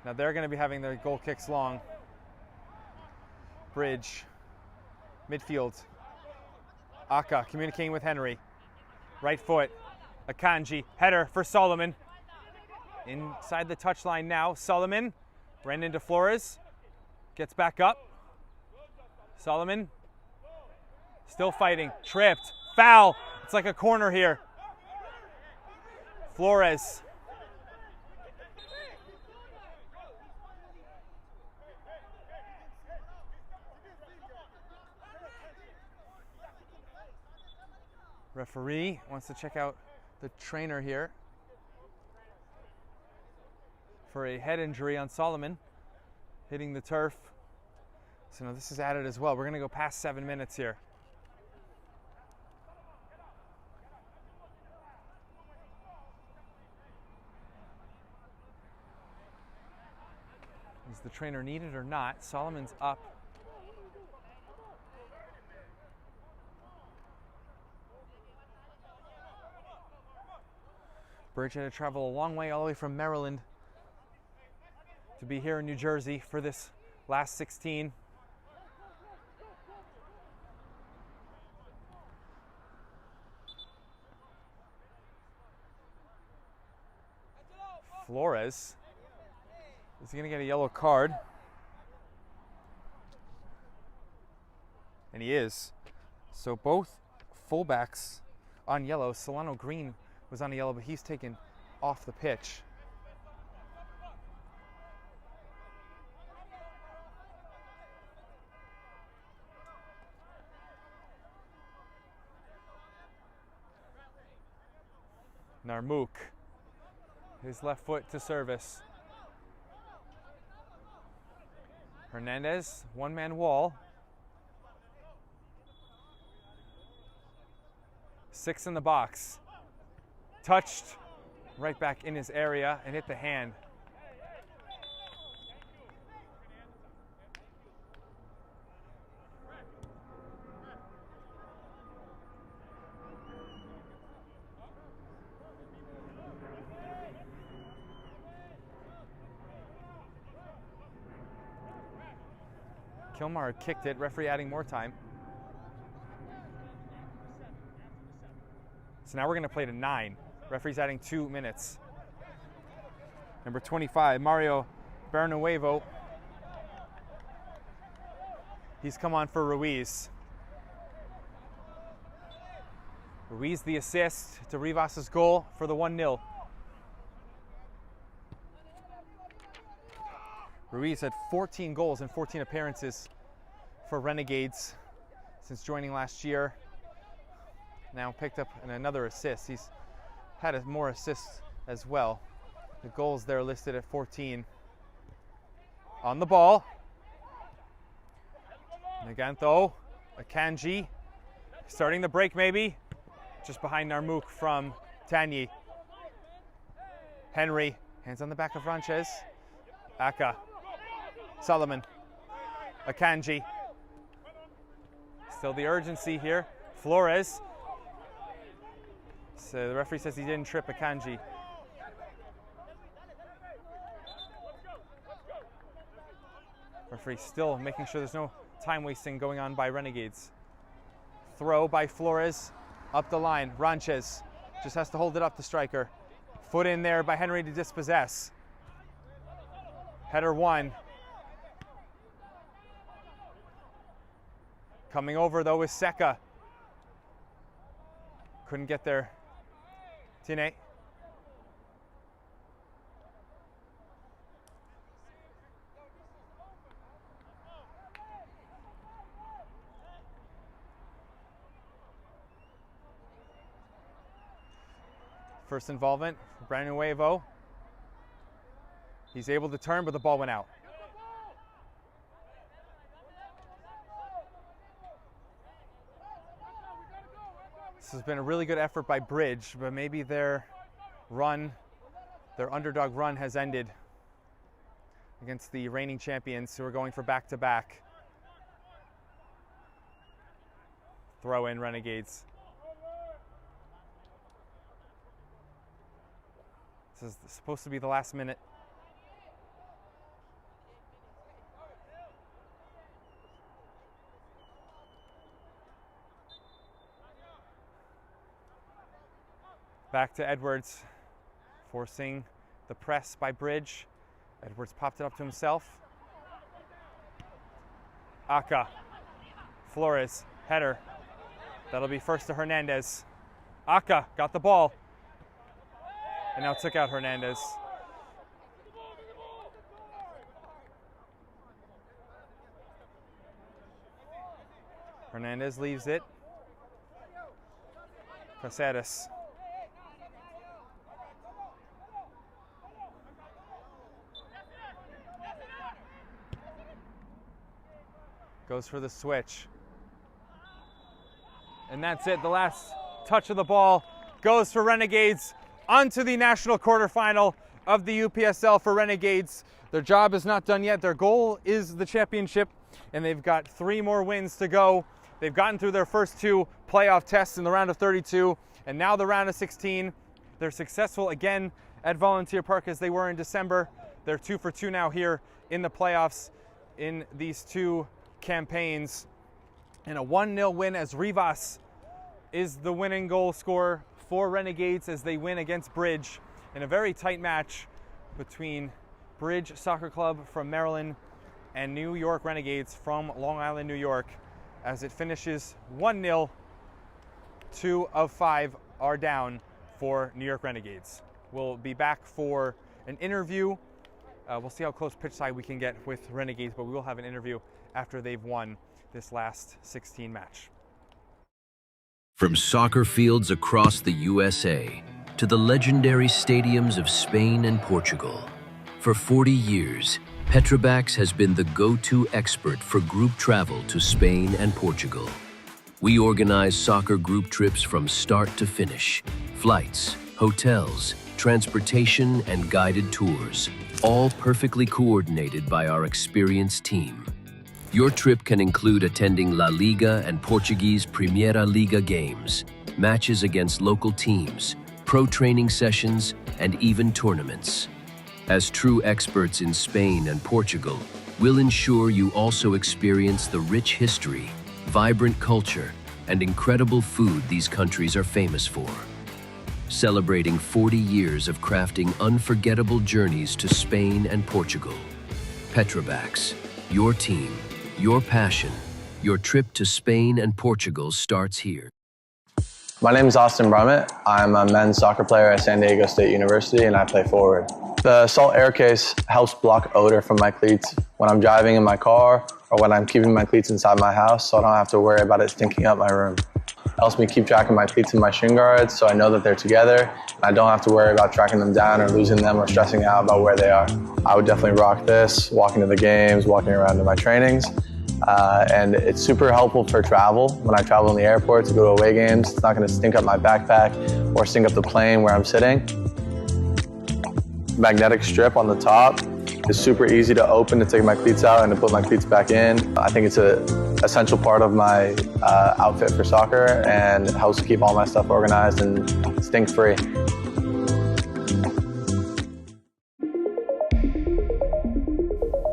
Now they're going to be having their goal kicks long. Bridge. Midfield. Aka communicating with Henry. Right foot. Akanji. Header for Solomon. Inside the touchline now. Solomon. Brendan to Flores. Gets back up. Solomon. Still fighting. Tripped. Foul. It's like a corner here. Flores. Referee wants to check out the trainer here for a head injury on Solomon, hitting the turf. So now this is added as well. We're going to go past 7 minutes here. Is the trainer needed or not? Solomon's up. Bridge had to travel a long way, all the way from Maryland to be here in New Jersey for this last 16. Flores. Is he going to get a yellow card? And he is. So both fullbacks on yellow. Solano Green was on a yellow, but he's taken off the pitch. Narmouk, his left foot to service. Hernandez, one-man wall. 6 in the box. Touched right back in his area and hit the hand. Kilmar kicked it, referee adding more time. So now we're gonna play to 9. Referee's adding 2 minutes. Number 25, Mario Bernuevo. He's come on for Ruiz. Ruiz the assist to Rivas's goal for the 1-0. Ruiz had 14 goals and 14 appearances for Renegades since joining last year. Now picked up another assist. He's had more assists as well. The goals there listed at 14. On the ball. Naganto, Akanji, starting the break maybe. Just behind Narmouk from Tanyi. Henry, hands on the back of Ranches. Aka, Solomon, Akanji. Still the urgency here. Flores. So the referee says he didn't trip Akanji. Referee still making sure there's no time wasting going on by Renegades. Throw by Flores, up the line. Ranches just has to hold it up, the striker. Foot in there by Henry to dispossess. Header 1. Coming over though is Seka. Couldn't get there. Tine. First involvement, Bernuevo. He's able to turn, but the ball went out. This has been a really good effort by Bridge, but maybe their underdog run has ended against the reigning champions who are going for back-to-back. Throw in Renegades. This is supposed to be the last minute. Back to Edwards, forcing the press by Bridge. Edwards popped it up to himself. Aka, Flores, header. That'll be first to Hernandez. Aka got the ball. And now took out Hernandez. Hernandez leaves it. Caceres. Goes for the switch. And that's it. The last touch of the ball goes for Renegades. Onto the national quarterfinal of the UPSL for Renegades. Their job is not done yet. Their goal is the championship, and they've got 3 more wins to go. They've gotten through their first 2 playoff tests in the round of 32, and now the round of 16. They're successful again at Volunteer Park as they were in December. They're 2 for 2 now here in the playoffs in these 2 campaigns. And a 1-0 win as Rivas is the winning goal scorer for Renegades as they win against Bridge in a very tight match between Bridge Soccer Club from Maryland and New York Renegades from Long Island, New York, as it finishes 1-0. 2 of 5 are down for New York Renegades. We'll be back for an interview. We'll see how close pitch side we can get with Renegades, but we will have an interview after they've won this last 16 match. From soccer fields across the USA to the legendary stadiums of Spain and Portugal, for 40 years, Petrobax has been the go-to expert for group travel to Spain and Portugal. We organize soccer group trips from start to finish, flights, hotels, transportation, and guided tours, all perfectly coordinated by our experienced team. Your trip can include attending La Liga and Portuguese Primeira Liga games, matches against local teams, pro training sessions, and even tournaments. As true experts in Spain and Portugal, we'll ensure you also experience the rich history, vibrant culture, and incredible food these countries are famous for. Celebrating 40 years of crafting unforgettable journeys to Spain and Portugal. Petrobras, your team, your passion, your trip to Spain and Portugal starts here. My name is Austin Brummett. I'm a men's soccer player at San Diego State University and I play forward. The salt air case helps block odor from my cleats when I'm driving in my car or when I'm keeping my cleats inside my house, so I don't have to worry about it stinking up my room. It helps me keep track of my cleats and my shin guards so I know that they're together and I don't have to worry about tracking them down or losing them or stressing out about where they are. I would definitely rock this, walking to the games, walking around to my trainings. And it's super helpful for travel. When I travel in the airport to go to away games, it's not going to stink up my backpack or stink up the plane where I'm sitting. Magnetic strip on the top is super easy to open to take my cleats out and to put my cleats back in. I think it's an essential part of my outfit for soccer and it helps keep all my stuff organized and stink-free.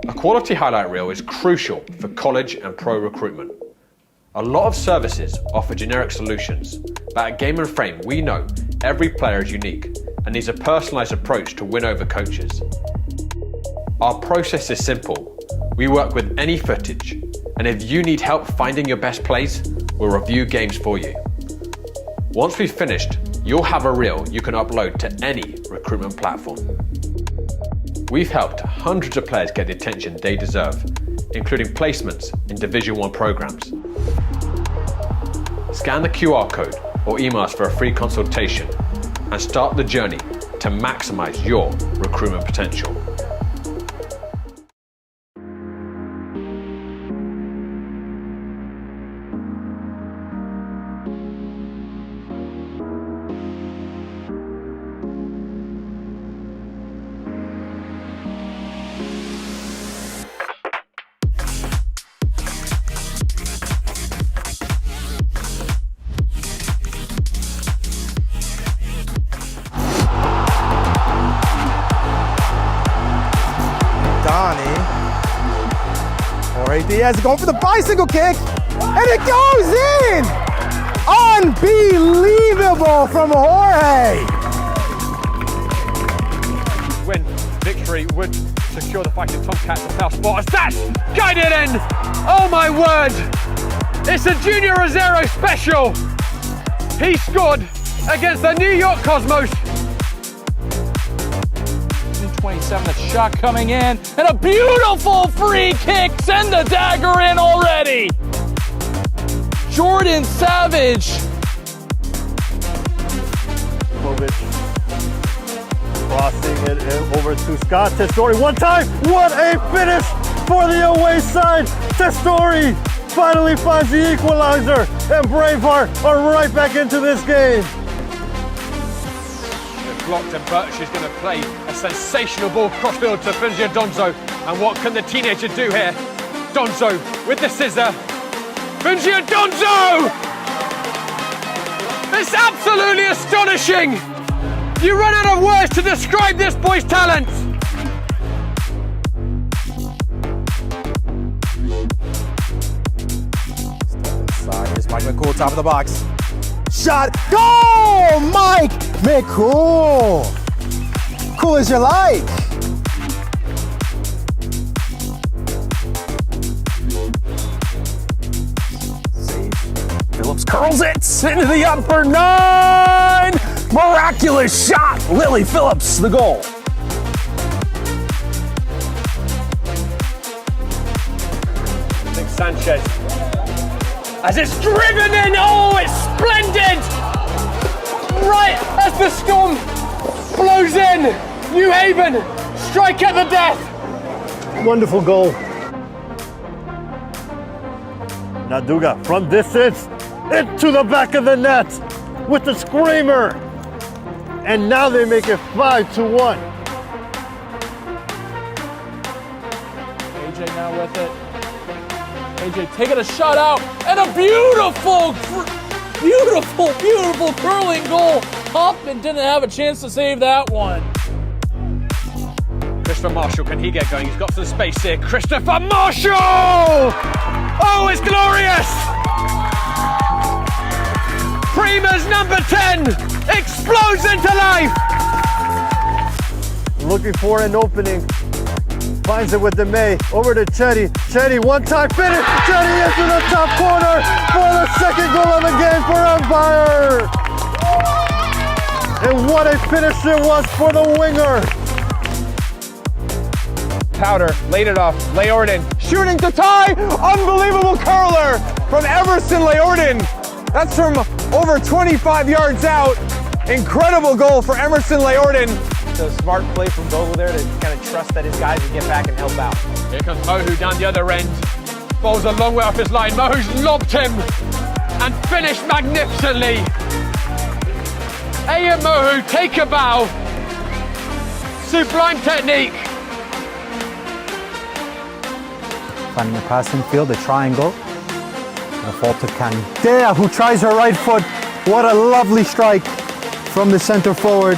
A quality highlight reel is crucial for college and pro recruitment. A lot of services offer generic solutions, but at Game & Frame we know every player is unique and needs a personalised approach to win over coaches. Our process is simple. We work with any footage, and if you need help finding your best plays, we'll review games for you. Once we've finished, you'll have a reel you can upload to any recruitment platform. We've helped hundreds of players get the attention they deserve, including placements in Division 1 programs. Scan the QR code or email us for a free consultation and start the journey to maximize your recruitment potential. Diaz going for the bicycle kick, and it goes in! Unbelievable from Jorge! Win victory would secure the Fighting Tomcats the playoff spot as that's guided in! Oh my word! It's a Junior Rosero special! He scored against the New York Cosmos. 27, the shot coming in, and a beautiful free kick, send the dagger in already. Jordan Savage. Crossing it over to Scott Testori. One time, what a finish for the away side. Testori finally finds the equalizer, and Braveheart are right back into this game. Blocked, and Birch is going to play a sensational ball crossfield to Funzio Donzo. And what can the teenager do here? Donzo with the scissor. Funzio Donzo! It's absolutely astonishing! You run out of words to describe this boy's talent! Here's Mike McCool, top of the box. Shot, goal! Mike McCool! Cool as you like. Save. Phillips curls it into the upper 9! Miraculous shot! Lily Phillips, the goal. Nick Sanchez. As it's driven in, oh, it's splendid! Right as the storm blows in, New Haven strike at the death. Wonderful goal. Naduga from distance into the back of the net with the screamer. And now they make it 5-1. AJ now with it. AJ taking a shot out, and a beautiful curling goal. Hoffman didn't have a chance to save that one. Christopher Marshall, can he get going? He's got some space here. Christopher Marshall! Oh, it's glorious! Prima's number 10 explodes into life! Looking for an opening. Finds it with the May. Over to Chetty. Chetty, one-time finish. Chetty into the top corner for the second goal of the game for Empire. And what a finish it was for the winger. Powder laid it off. Leorden shooting to tie. Unbelievable curler from Everson Leorden. That's from over 25 yards out. Incredible goal for Emerson Leorden. So smart play from Vogel there to kind of trust that his guys would get back and help out. Here comes Mohu down the other end. Ball's a long way off his line. Mohu's lobbed him and finished magnificently. Aya Mohu, take a bow. Sublime technique. Finding the passing field, the triangle. The fall to Candea, who tries her right foot. What a lovely strike from the center forward.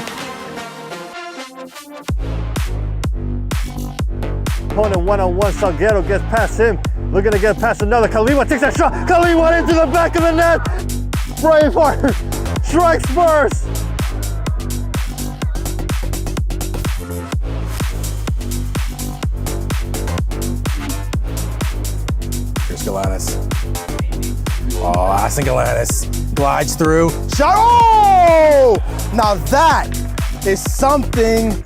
Opponent one-on-one, Salguero gets past him. Looking to get past another. Kalima takes that shot. Kalima into the back of the net. Braveheart strikes first. Here's Galanis. Oh, Aston Galanis glides through. Shot. Oh! Now that is something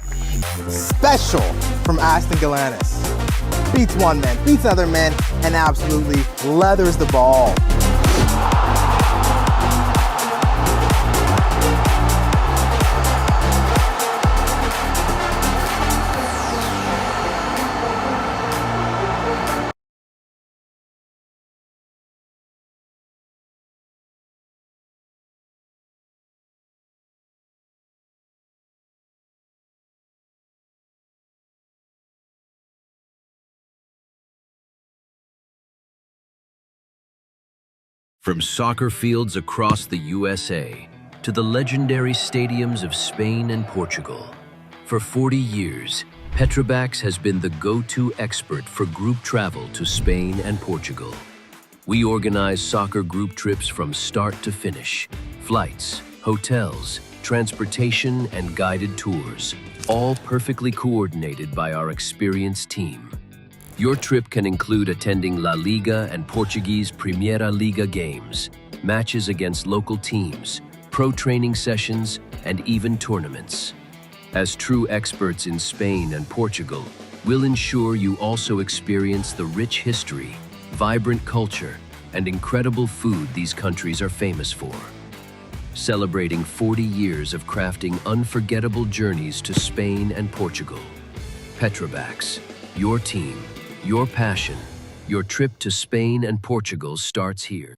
special from Aston Galanis. Beats one man, beats another man, and absolutely leathers the ball. From soccer fields across the USA to the legendary stadiums of Spain and Portugal, for 40 years, Petrobax has been the go-to expert for group travel to Spain and Portugal. We organize soccer group trips from start to finish, flights, hotels, transportation, and guided tours, all perfectly coordinated by our experienced team. Your trip can include attending La Liga and Portuguese Primeira Liga games, matches against local teams, pro training sessions, and even tournaments. As true experts in Spain and Portugal, we'll ensure you also experience the rich history, vibrant culture, and incredible food these countries are famous for. Celebrating 40 years of crafting unforgettable journeys to Spain and Portugal. Petrobax, your team, your passion, your trip to Spain and Portugal starts here.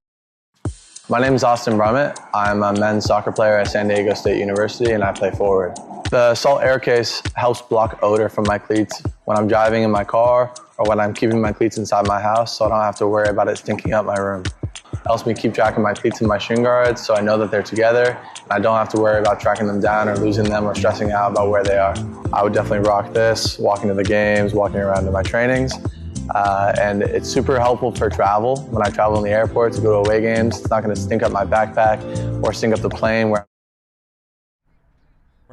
My name is Austin Brummett. I'm a men's soccer player at San Diego State University and I play forward. The Salt Air Case helps block odor from my cleats when I'm driving in my car or when I'm keeping my cleats inside my house so I don't have to worry about it stinking up my room. It helps me keep track of my cleats and my shin guards so I know that they're together and I don't have to worry about tracking them down or losing them or stressing out about where they are. I would definitely rock this, walking to the games, walking around to my trainings. And it's super helpful for travel. When I travel in the airport to go to away games, it's not going to stink up my backpack or stink up the plane. We're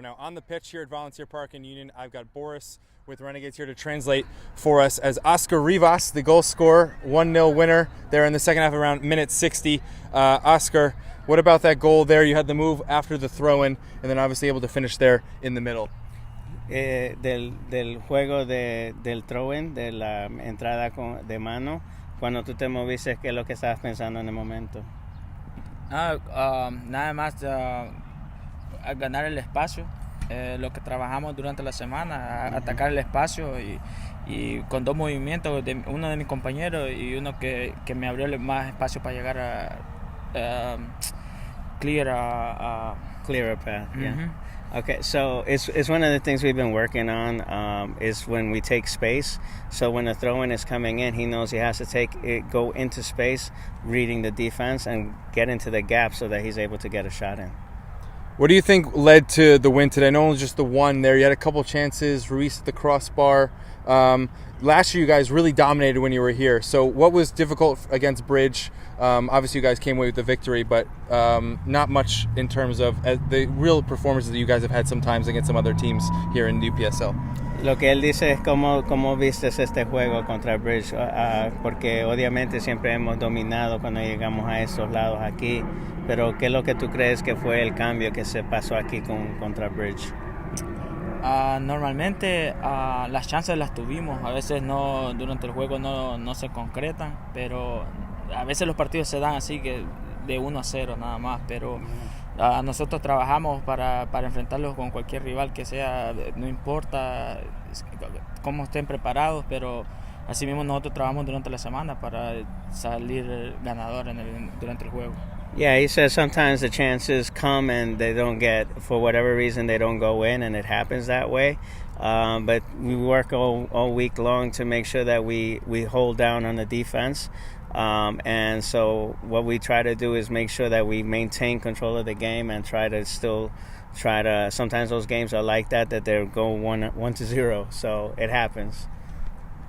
now on the pitch here at Volunteer Park in Union. I've got Boris with Renegades here to translate for us as Oscar Rivas, the goal scorer, 1-0 winner there in the second half around minute 60. Oscar, what about that goal there? You had the move after the throw-in and then obviously able to finish there in the middle. Del juego del throw-in, de la entrada de mano, cuando tú te moviste, ¿qué es lo que estabas pensando en el momento? Nada más a ganar el espacio, lo que trabajamos durante la semana, a atacar el espacio y con dos movimientos, uno de mis compañeros y uno que me abrió más espacio para llegar a clear a path. Yeah. Okay, so it's one of the things we've been working on is when we take space. So when the throw-in is coming in, he knows he has to go into space, reading the defense, and get into the gap so that he's able to get a shot in. What do you think led to the win today? I know it was just the one there. You had a couple chances, Ruiz at the crossbar. Last year you guys really dominated when you were here. So what was difficult against Bridge? Obviously you guys came away with the victory, but not much in terms of the real performances that you guys have had sometimes against some other teams here in the UPSL. Lo que él dice es cómo vistes este juego contra Bridge, porque obviamente siempre hemos dominado cuando llegamos a estos lados aquí, pero ¿qué es lo que tú crees que fue el cambio que se pasó aquí contra Bridge? Normalmente las chances las tuvimos, a veces no durante el juego no se concretan, pero a veces los partidos se dan así que de 1-0 nada más, pero nosotros trabajamos para enfrentarlos con cualquier rival que sea, no importa cómo estén preparados, pero así mismo nosotros trabajamos durante la semana para salir ganador durante el juego. Yeah, he says sometimes the chances come and they don't get, for whatever reason, they don't go in, and it happens that way. But we work all week long to make sure that we hold down on the defense. And so what we try to do is make sure that we maintain control of the game and try to sometimes those games are like that they're going 1-0. So it happens.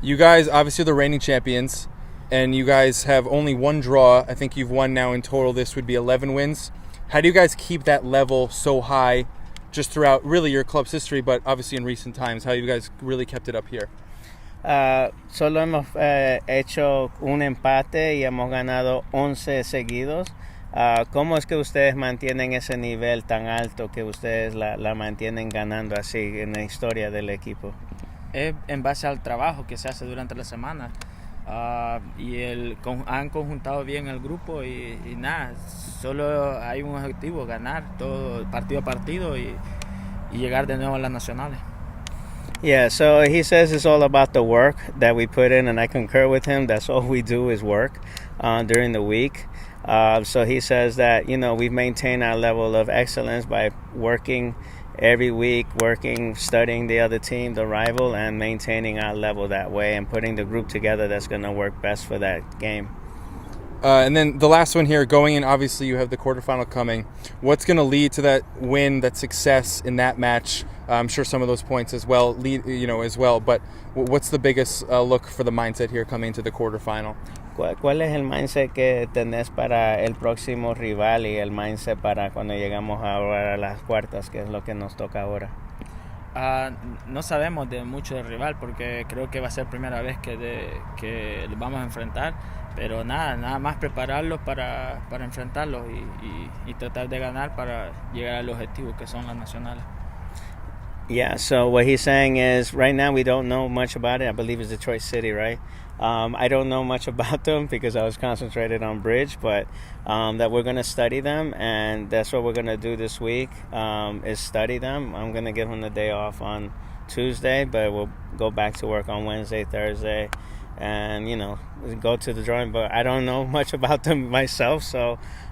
You guys obviously are the reigning champions, and you guys have only one draw. I think you've won now in total. This would be 11 wins. How do you guys keep that level so high just throughout really your club's history, but obviously in recent times? How you guys really kept it up here? Solo hemos hecho un empate y hemos ganado 11 seguidos. ¿Cómo es que ustedes mantienen ese nivel tan alto que ustedes la mantienen ganando así en la historia del equipo? Es en base al trabajo que se hace durante la semana. Y han conjuntado bien el grupo y nada, solo hay un objetivo, ganar todo partido a partido y llegar de nuevo a las nacionales. Yeah, so he says it's all about the work that we put in, and I concur with him. That's all we do is work during the week. So he says that, we've maintained our level of excellence by working every week, studying the other team, the rival, and maintaining our level that way and putting the group together that's going to work best for that game. And then the last one here, going in, obviously you have the quarterfinal coming. What's going to lead to that win, that success in that match? I'm sure some of those points as well as well. But what's the biggest look for the mindset here coming into the quarterfinal? ¿Cuál es el mindset que tenés para el próximo rival y el mindset para cuando llegamos ahora a las cuartas, que es lo que nos toca ahora? No sabemos de mucho del rival porque creo que va a ser primera vez que lo vamos a enfrentar, pero nada más prepararlos para enfrentarlos y tratar de ganar para llegar al objetivo que son las nacionales. Yeah, so what he's saying is right now we don't know much about it. I believe it's Detroit City, right? I don't know much about them because I was concentrated on Bridge, but that we're going to study them, and that's what we're going to do this week is study them. I'm going to give them the day off on Tuesday, but we'll go back to work on Wednesday, Thursday, and, go to the drawing board. I don't know much about them myself,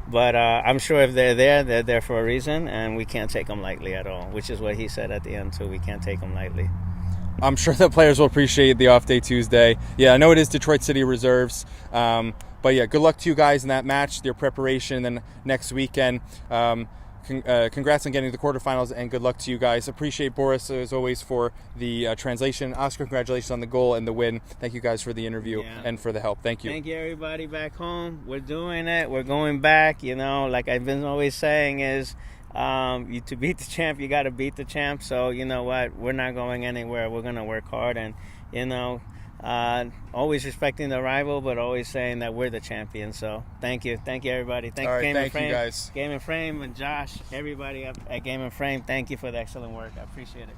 but I'm sure if they're there for a reason, and we can't take them lightly at all, which is what he said at the end, too. We can't take them lightly. I'm sure the players will appreciate the off day Tuesday. Yeah, I know it is Detroit City reserves. But yeah, good luck to you guys in that match, your preparation, and then next weekend. Congrats on getting to the quarterfinals, and good luck to you guys. Appreciate Boris, as always, for the translation. Oscar, congratulations on the goal and the win. Thank you guys for the interview and for the help. Thank you. Thank you, everybody back home. We're doing it. We're going back. Like I've been always saying is, to beat the champ, you got to beat the champ. So you know what? We're not going anywhere. We're going to work hard, and always respecting the rival, but always saying that we're the champions. So thank you everybody. Thank you, Game and Frame. You guys. Game and Frame and Josh, everybody at Game and Frame. Thank you for the excellent work. I appreciate it.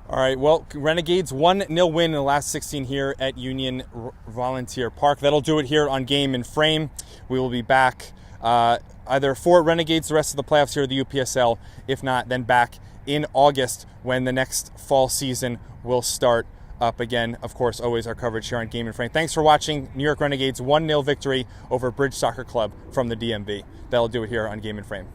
All right, well, Renegades 1-0 win in the last 16 here at Union Volunteer Park. That'll do it here on Game and Frame. We will be back either for Renegades the rest of the playoffs here at the UPSL. If not, then back in August when the next fall season will start up again. Of course, always our coverage here on Game and Frame. Thanks for watching. New York Renegades 1-0 victory over Bridge Soccer Club from the DMV. That'll do it here on Game and Frame.